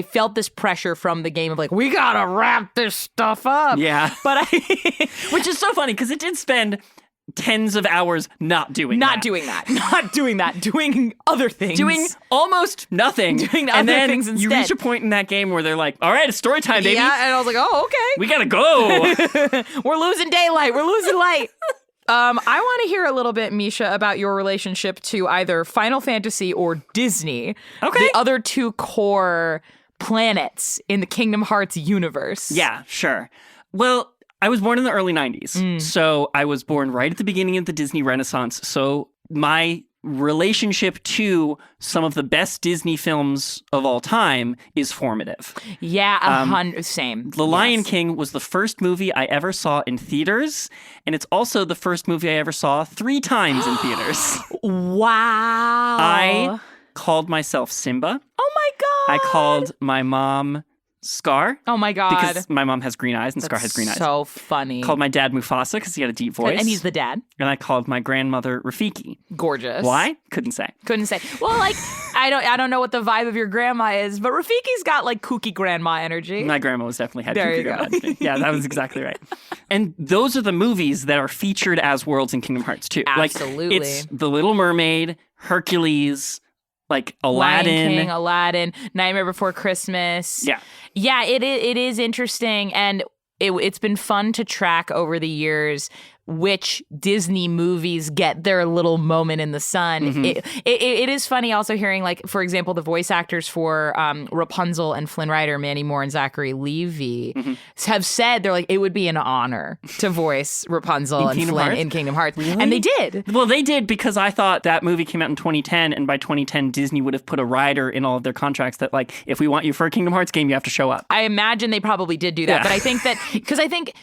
felt this pressure from the game of we gotta wrap this stuff up. Yeah. But which is so funny because it did spend tens of hours not doing that. Doing other things. Doing almost nothing. Doing other things instead. You reach a point in that game where they're like, all right, it's story time, baby. Yeah, and I was like, oh, okay. We gotta go. We're losing daylight. We're losing light. I want to hear a little bit, Mischa, about your relationship to either Final Fantasy or Disney. Okay. The other two core planets in the Kingdom Hearts universe. Yeah, sure. Well, I was born in the early 90s. So I was born right at the beginning of the Disney Renaissance. So my relationship to some of the best Disney films of all time is formative. Yeah, same. The Lion King was the first movie I ever saw in theaters, and it's also the first movie I ever saw 3 times in theaters. Wow. I called myself Simba. Oh my God. I called my mom Scar. Oh my God. Because my mom has green eyes and Scar has green eyes. So funny. Called my dad Mufasa because he had a deep voice. And he's the dad. And I called my grandmother Rafiki. Gorgeous. Why? Couldn't say. Well, I don't know what the vibe of your grandma is, but Rafiki's got kooky grandma energy. My grandma was definitely had there kooky you grandma go. energy. Yeah, that was exactly right. And those are the movies that are featured as worlds in Kingdom Hearts 2. Absolutely. It's The Little Mermaid, Hercules, Aladdin. Lion King, Aladdin, Nightmare Before Christmas. Yeah. Yeah, it is interesting, and it's been fun to track over the years which Disney movies get their little moment in the sun. It is funny also hearing, like, for example, the voice actors for Rapunzel and Flynn Rider, Mandy Moore and Zachary Levi, have said they're like, it would be an honor to voice Rapunzel and Flynn in Kingdom Hearts. Really? And they did. Well, they did, because I thought that movie came out in 2010, and by 2010, Disney would have put a rider in all of their contracts that, like, if we want you for a Kingdom Hearts game, you have to show up. I imagine they probably did do that. But I think that, because I think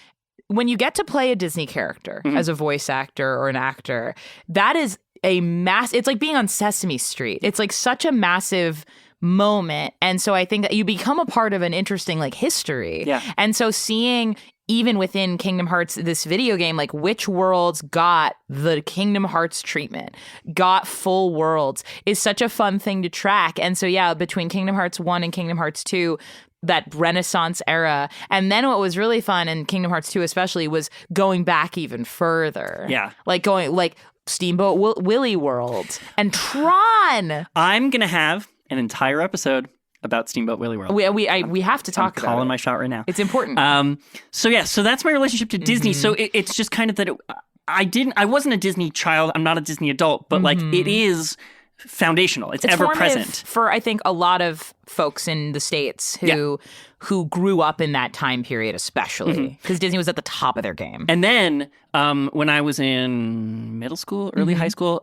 when you get to play a Disney character as a voice actor or an actor, that is it's like being on Sesame Street. It's like such a massive moment. And so I think that you become a part of an interesting, like, history. Yeah. And so seeing, even within Kingdom Hearts, this video game, like, which worlds got the Kingdom Hearts treatment, got full worlds, is such a fun thing to track. And so, yeah, between Kingdom Hearts 1 and Kingdom Hearts 2, that Renaissance era. And then what was really fun in Kingdom Hearts 2 especially was going back even further. Yeah. Like going, like, Steamboat Willie World and Tron. I'm going to have an entire episode about Steamboat Willie World. We have to talk about it. I'm calling my shot right now. It's important. So that's my relationship to Disney. So it's just kind of that I wasn't a Disney child. I'm not a Disney adult, but like, it is foundational. It's ever present for, I think, a lot of folks in the States who grew up in that time period, especially because Disney was at the top of their game. And then when I was in middle school, early high school,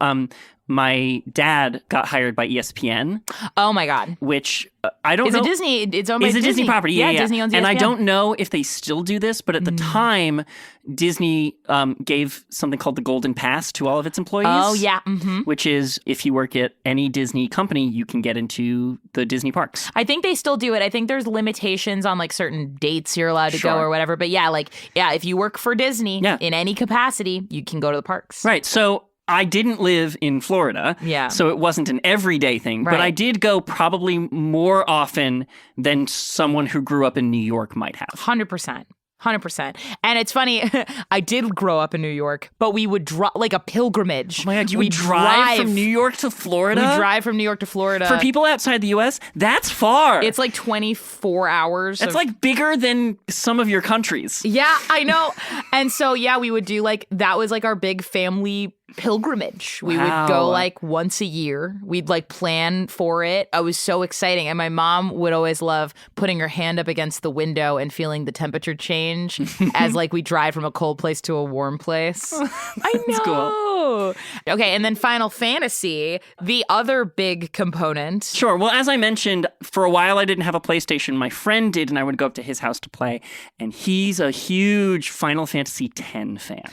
my dad got hired by ESPN. Oh my God! Which I don't know. It's owned by Disney. It's a Disney property. Yeah, Disney owns ESPN. And I don't know if they still do this, but at the time, Disney gave something called the Golden Pass to all of its employees. Oh yeah. Which is, if you work at any Disney company, you can get into the Disney parks. I think they still do it. I think there's limitations on, like, certain dates you're allowed to go or whatever. But if you work for Disney in any capacity, you can go to the parks. Right. So I didn't live in Florida, so it wasn't an everyday thing, but I did go probably more often than someone who grew up in New York might have. 100%. 100%. And it's funny, I did grow up in New York, but we would drive, like, a pilgrimage. Oh my God, you would drive from New York to Florida? We drive from New York to Florida. For people outside the U.S., that's far. It's like 24 hours. That's like bigger than some of your countries. Yeah, I know. And so, we would do, like, that was like our big family pilgrimage. We would go, like, once a year. We'd, like, plan for it. It was so exciting. And my mom would always love putting her hand up against the window and feeling the temperature change as, like, we drive from a cold place to a warm place. I know. That's cool. Okay, and then Final Fantasy, the other big component. Sure. Well, as I mentioned, for a while I didn't have a PlayStation. My friend did, and I would go up to his house to play. And he's a huge Final Fantasy X fan.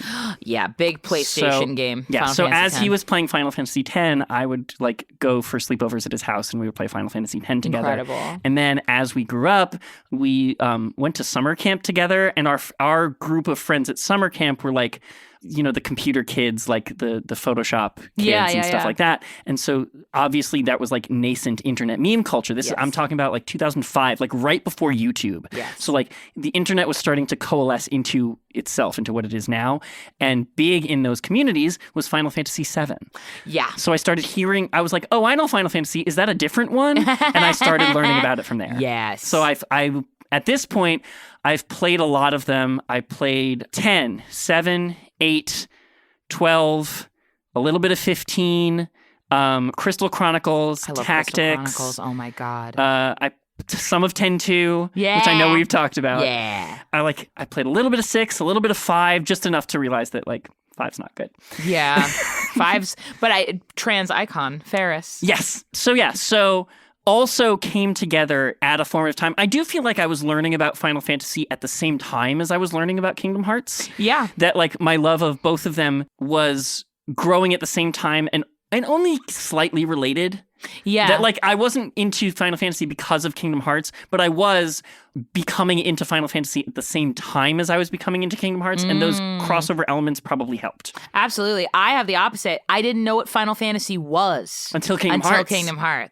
Yeah, big PlayStation game. Yeah, Final so Fantasy as 10. he was playing Final Fantasy X, I would, like, go for sleepovers at his house, and we would play Final Fantasy X together. Incredible. And then as we grew up, we went to summer camp together, and our group of friends at summer camp were, like, you know, the computer kids, like the Photoshop kids and stuff like that. And so obviously that was, like, nascent internet meme culture. This is, I'm talking about, like, 2005, like, right before YouTube. Yes. So, like, the internet was starting to coalesce into itself, into what it is now. And big in those communities was Final Fantasy VII. Yeah. So I started hearing, I was like, oh, I know Final Fantasy. Is that a different one? And I started learning about it from there. Yes. So I at this point, I've played a lot of them. I played 10, 7, 8, 12, a little bit of 15, Crystal Chronicles, I love Tactics. Crystal Chronicles. Oh my God. Some of 10-2, which I know we've talked about. Yeah. I played a little bit of 6, a little bit of 5, just enough to realize that, like, 5's not good. Yeah. 5's, but trans icon, Ferris. Yes. So also came together at a formative time. I do feel like I was learning about Final Fantasy at the same time as I was learning about Kingdom Hearts. Yeah. That, like, my love of both of them was growing at the same time and only slightly related. Yeah. That, like, I wasn't into Final Fantasy because of Kingdom Hearts, but I was becoming into Final Fantasy at the same time as I was becoming into Kingdom Hearts, and those crossover elements probably helped. Absolutely. I have the opposite. I didn't know what Final Fantasy was. Until Kingdom Hearts.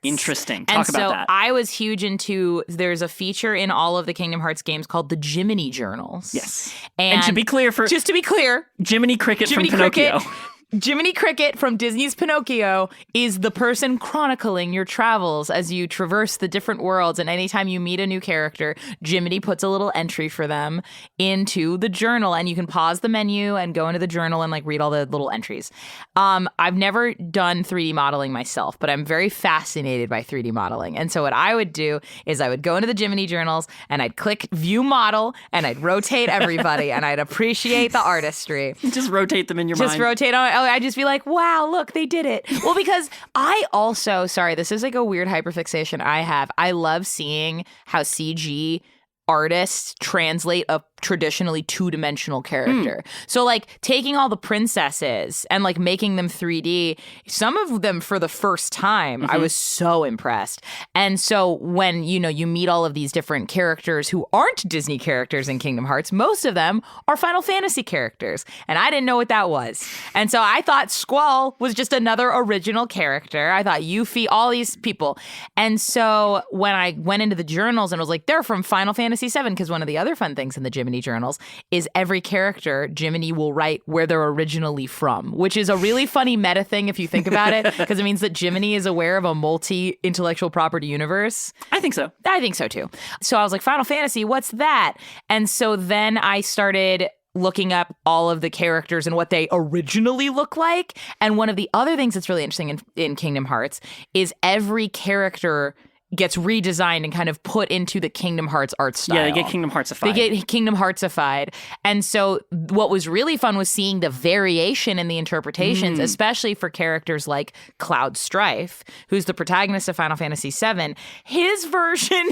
Interesting. Talk about that. And so I was huge into, there's a feature in all of the Kingdom Hearts games called the Jiminy Journals. Yes. And to be clear, just to be clear, Jiminy Cricket Jiminy from Pinocchio. Cricket, Jiminy Cricket from Disney's Pinocchio is the person chronicling your travels as you traverse the different worlds. And anytime you meet a new character, Jiminy puts a little entry for them into the journal. And you can pause the menu and go into the journal and like read all the little entries. I've never done 3D modeling myself, but I'm very fascinated by 3D modeling. And so what I would do is I would go into the Jiminy journals and I'd click view model and I'd rotate everybody and I'd appreciate the artistry. Just rotate them in your mind. Just rotate on. I'd just be like, wow, look, they did it. Well, because I also, sorry, this is like a weird hyperfixation I have. I love seeing how CG artists translate a traditionally two-dimensional character. So like taking all the princesses and like making them 3D, some of them for the first time, I was so impressed. And so when, you know, you meet all of these different characters who aren't Disney characters in Kingdom Hearts, most of them are Final Fantasy characters. And I didn't know what that was. And so I thought Squall was just another original character. I thought Yuffie, all these people. And so when I went into the journals and was like, they're from Final Fantasy VII, because one of the other fun things in the Jiminy journals is every character Jiminy will write where they're originally from, which is a really funny meta thing if you think about it, because it means that Jiminy is aware of a multi-intellectual property universe. I think so. I think so too. So I was like, Final Fantasy, what's that? And so then I started looking up all of the characters and what they originally look like. And one of the other things that's really interesting in Kingdom Hearts is every character gets redesigned and kind of put into the Kingdom Hearts art style. Yeah, they get Kingdom Heartsified. They get Kingdom Heartsified. And so what was really fun was seeing the variation in the interpretations, especially for characters like Cloud Strife, who's the protagonist of Final Fantasy VII. His version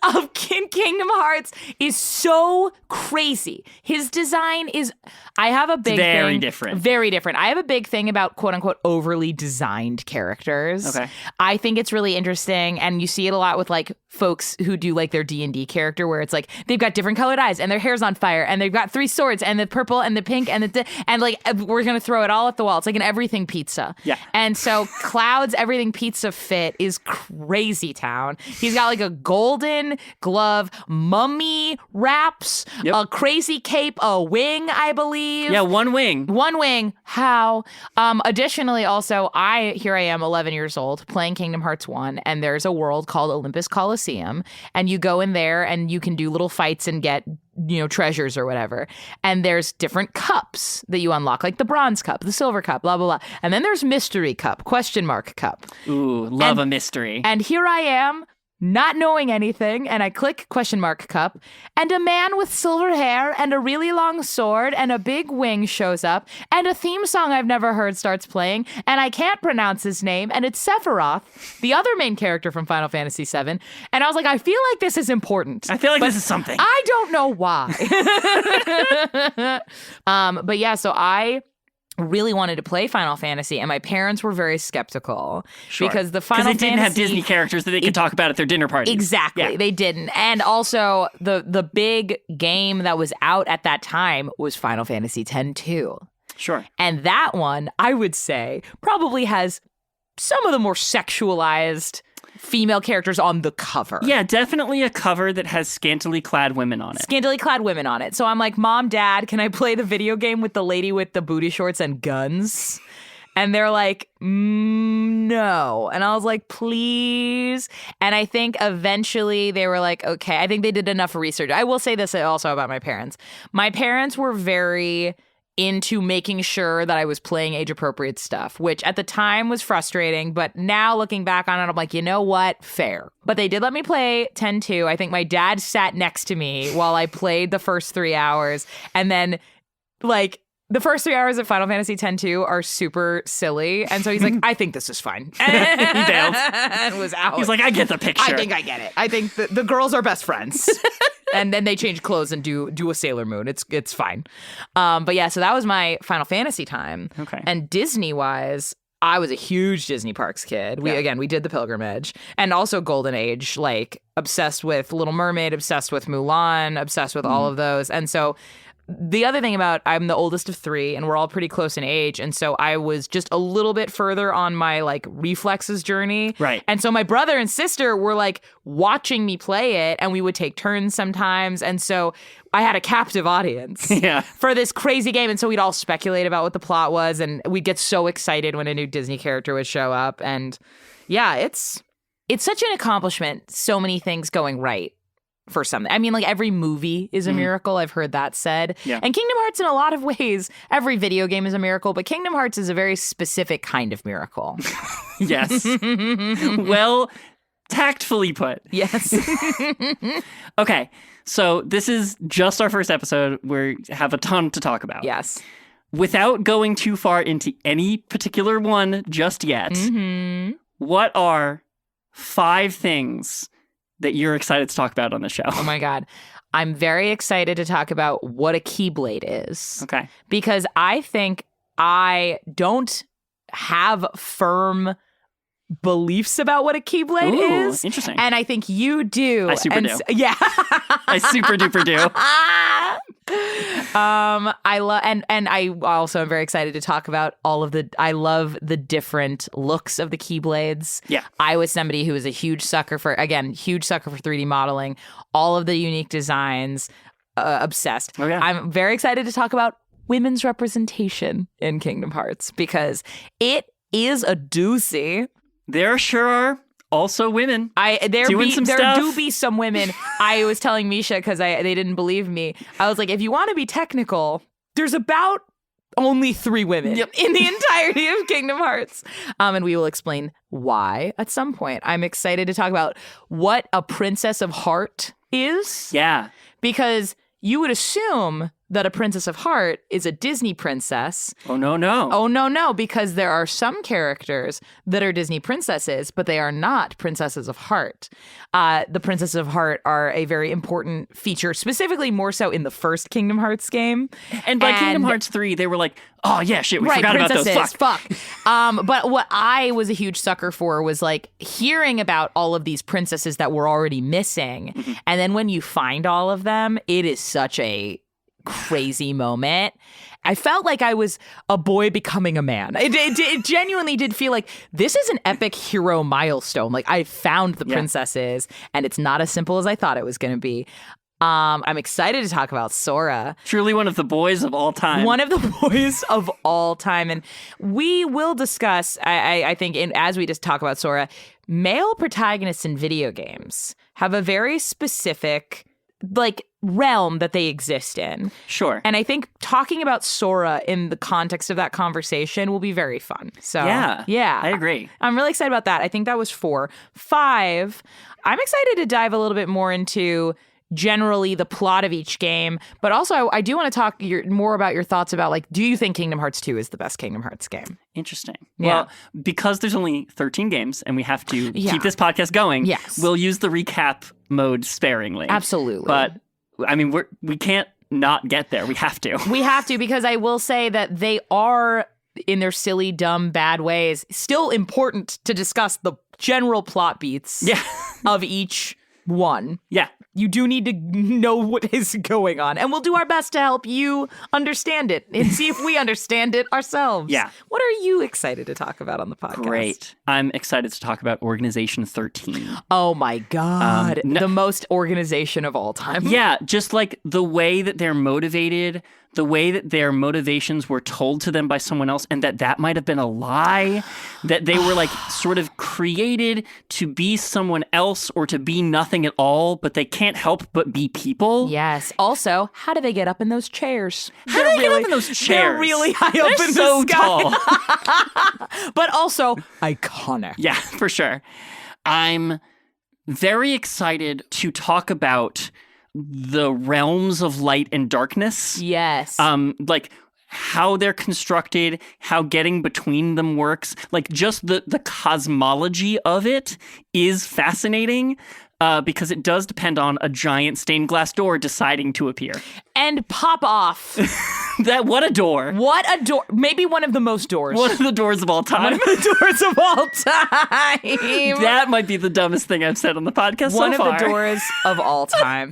of Kingdom Hearts is so crazy. His design is, I have a big very thing. different. Very different. I have a big thing about quote unquote overly designed characters. Okay. I think it's really interesting, and you see it a lot with like folks who do like their D&D character where it's like they've got different colored eyes and their hair's on fire and they've got 3 swords and the purple and the pink and the and like we're gonna throw it all at the wall. It's like an everything pizza. Yeah. And so Cloud's everything pizza fit is crazy town. He's got like a golden glove, mummy wraps, a crazy cape, a wing, I believe. Yeah, one wing. One wing. How? Additionally, also, here I am, 11 years old, playing Kingdom Hearts 1, and there's a world called Olympus Coliseum, and you go in there and you can do little fights and get, you know, treasures or whatever. And there's different cups that you unlock, like the bronze cup, the silver cup, blah, blah, blah. And then there's mystery cup, question mark cup. Ooh, love a mystery. And here I am, not knowing anything, and I click question mark cup, and a man with silver hair and a really long sword and a big wing shows up, and a theme song I've never heard starts playing, and I can't pronounce his name, and it's Sephiroth, the other main character from Final Fantasy VII. And I was like, I feel like this is important. I feel like this is something. I don't know why. But yeah, so I really wanted to play Final Fantasy, and my parents were very skeptical because the Final Fantasy, because they didn't have Disney characters that they could talk about at their dinner parties. Exactly, they didn't. And also the big game that was out at that time was Final Fantasy X-2. Sure. And that one, I would say, probably has some of the more sexualized female characters on the cover. Yeah, definitely a cover that has scantily clad women on it. Scantily clad women on it. So I'm like, Mom, Dad, can I play the video game with the lady with the booty shorts and guns? And they're like, no. And I was like, please. And I think eventually they were like, okay. I think they did enough research. I will say this also about my parents. My parents were very into making sure that I was playing age-appropriate stuff, which at the time was frustrating, but now looking back on it, I'm like, you know what? Fair. But they did let me play 10-2. I think my dad sat next to me while I played the first 3 hours, and then, like, the first 3 hours of Final Fantasy X-2 are super silly, and so he's like, I think this is fine. He bailed. And was out. He's like, I get the picture. I think I get it. I think the girls are best friends. And then they change clothes and do a Sailor Moon. It's fine. But yeah, so that was my Final Fantasy time. Okay. And Disney-wise, I was a huge Disney Parks kid. We did the pilgrimage. And also Golden Age, like obsessed with Little Mermaid, obsessed with Mulan, obsessed with all of those. And so the other thing about I'm the oldest of 3 and we're all pretty close in age. And so I was just a little bit further on my like reflexes journey. Right. And so my brother and sister were like watching me play it and we would take turns sometimes. And so I had a captive audience for this crazy game. And so we'd all speculate about what the plot was and we'd get so excited when a new Disney character would show up. And yeah, it's such an accomplishment. So many things going right. For something. I mean, like every movie is a miracle. I've heard that said. Yeah. And Kingdom Hearts, in a lot of ways, every video game is a miracle, but Kingdom Hearts is a very specific kind of miracle. Yes. Well, tactfully put. Yes. Okay. So this is just our first episode. We have a ton to talk about. Yes. Without going too far into any particular one just yet, what are 5 things that you're excited to talk about on the show? Oh my God. I'm very excited to talk about what a Keyblade is. Okay. Because I think I don't have firm beliefs about what a Keyblade is. Interesting. And I think you do. I super do. Yeah. I super duper do. I love and I also am very excited to talk about I love the different looks of the Keyblades. Yeah. I was somebody who was a huge sucker for 3D modeling, all of the unique designs, obsessed. Oh, yeah. I'm very excited to talk about women's representation in Kingdom Hearts because it is a doozy. There sure are also women There stuff. do be some women. I was telling Mischa because they didn't believe me. I was like, if you want to be technical, there's about only 3 women in the entirety of Kingdom Hearts. And we will explain why at some point. I'm excited to talk about what a Princess of Heart is. Yeah. Because you would assume that a Princess of Heart is a Disney princess. Oh, no. Oh, no, because there are some characters that are Disney princesses, but they are not princesses of heart. The Princesses of Heart are a very important feature, specifically more so in the first Kingdom Hearts game. And by Kingdom Hearts 3, they were like, oh, yeah, shit, we forgot about those. Fuck. But what I was a huge sucker for was like hearing about all of these princesses that were already missing. Mm-hmm. And then when you find all of them, it is such a crazy moment. I felt like I was a boy becoming a man. It genuinely did feel like this is an epic hero milestone. Like I found the princesses and it's not as simple as I thought it was going to be. I'm excited to talk about Sora. Truly one of the boys of all time. One of the boys of all time. And we will discuss, I think, as we just talk about Sora, male protagonists in video games have a very specific realm that they exist in. Sure. And I think talking about Sora in the context of that conversation will be very fun. So yeah, I agree. I'm really excited about that. I think that was 4. 5, I'm excited to dive a little bit more into generally the plot of each game, but also I do want to talk more about your thoughts about do you think Kingdom Hearts 2 is the best Kingdom Hearts game? Interesting. Yeah. Well, because there's only 13 games and we have to keep this podcast going, we'll use the recap mode sparingly. Absolutely. But I mean, we can't not get there. We have to. We have to, because I will say that they are, in their silly, dumb, bad ways, still important to discuss the general plot beats of each one. Yeah. You do need to know what is going on. And we'll do our best to help you understand it and see if we understand it ourselves. Yeah. What are you excited to talk about on the podcast? Great. I'm excited to talk about Organization 13. Oh my God. The most organization of all time. Yeah. Just like the way that they're motivated, the way that their motivations were told to them by someone else, and that might have been a lie, that they were sort of created to be someone else or to be nothing at all, but they can't help but be people. Yes. Also, how do they get up in those chairs? How do they get up in those chairs? They're really high up in so the sky. tall. But also iconic. Yeah, for sure. I'm very excited to talk about the realms of light and darkness. Yes. How they're constructed, how getting between them works. Just the cosmology of it is fascinating. Because it does depend on a giant stained glass door deciding to appear. And pop off. What a door. What a door. Maybe one of the most doors. One of the doors of all time. One of the doors of all time. That might be the dumbest thing I've said on the podcast so far. One of the doors of all time.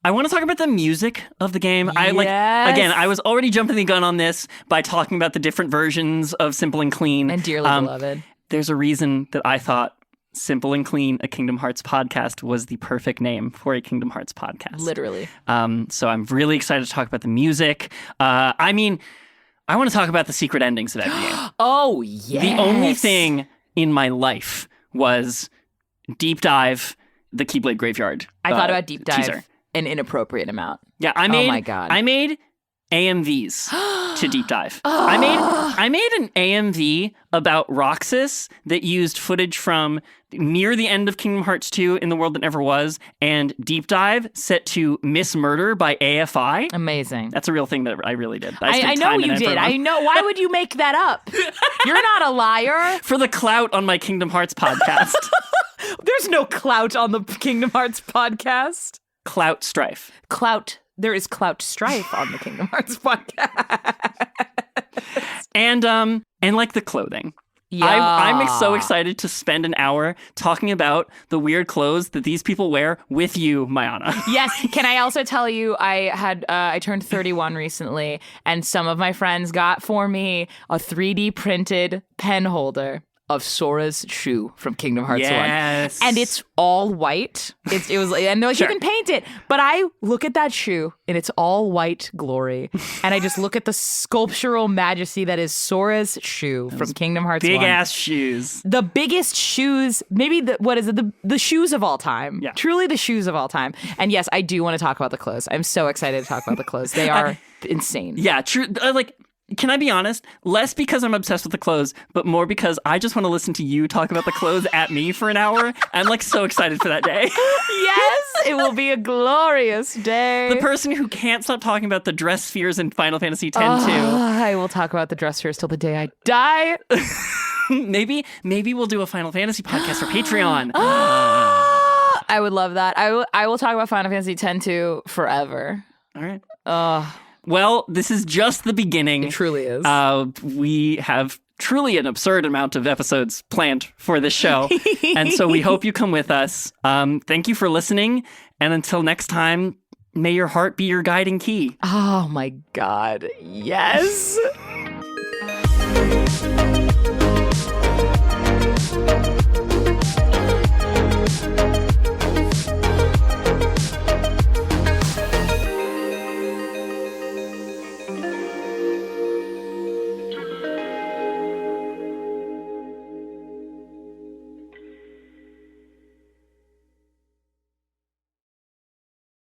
I want to talk about the music of the game. I was already jumping the gun on this by talking about the different versions of Simple and Clean. And Dearly Beloved. There's a reason that I thought Simple and Clean, a Kingdom Hearts podcast, was the perfect name for a Kingdom Hearts podcast. Literally. So I'm really excited to talk about the music. I want to talk about the secret endings of every game. Oh, yes. The only thing in my life was Deep Dive, the Keyblade Graveyard. I thought about Deep Dive teaser. an inappropriate amount. Yeah, Oh my God. I made AMVs to Deep Dive. I made an AMV about Roxas that used footage from near the end of Kingdom Hearts 2 in the World That Never Was, and Deep Dive set to Miss Murder by AFI. Amazing. That's a real thing that I really did. I know you did. I know. Why would you make that up? You're not a liar. For the clout on my Kingdom Hearts podcast. There's no clout on the Kingdom Hearts podcast. Clout strife. Clout. There is clout strife on the Kingdom Hearts podcast. And like the clothing. Yeah. I'm so excited to spend an hour talking about the weird clothes that these people wear with you, Mayanna. Yes. Can I also tell you, I turned 31 recently, and some of my friends got for me a 3D printed pen holder of Sora's shoe from Kingdom Hearts 1. And it's all white. It was, and they're like, Sure. You can paint it. But I look at that shoe and it's all white glory. And I just look at the sculptural majesty that is Sora's shoe from Kingdom Hearts 1. Big ass shoes. The biggest shoes, maybe the shoes of all time. Yeah. Truly the shoes of all time. And yes, I do want to talk about the clothes. I'm so excited to talk about the clothes. They are insane. Yeah, true. Can I be honest? Less because I'm obsessed with the clothes, but more because I just want to listen to you talk about the clothes at me for an hour. I'm like so excited for that day. Yes, it will be a glorious day. The person who can't stop talking about the dress spheres in Final Fantasy X too. I will talk about the dress spheres till the day I die. Maybe we'll do a Final Fantasy podcast for Patreon. I would love that. I will talk about Final Fantasy X too forever. All right. Well, this is just the beginning. It truly is. We have truly an absurd amount of episodes planned for this show. And so we hope you come with us. Thank you for listening. And until next time, may your heart be your guiding key. Oh my God. Yes.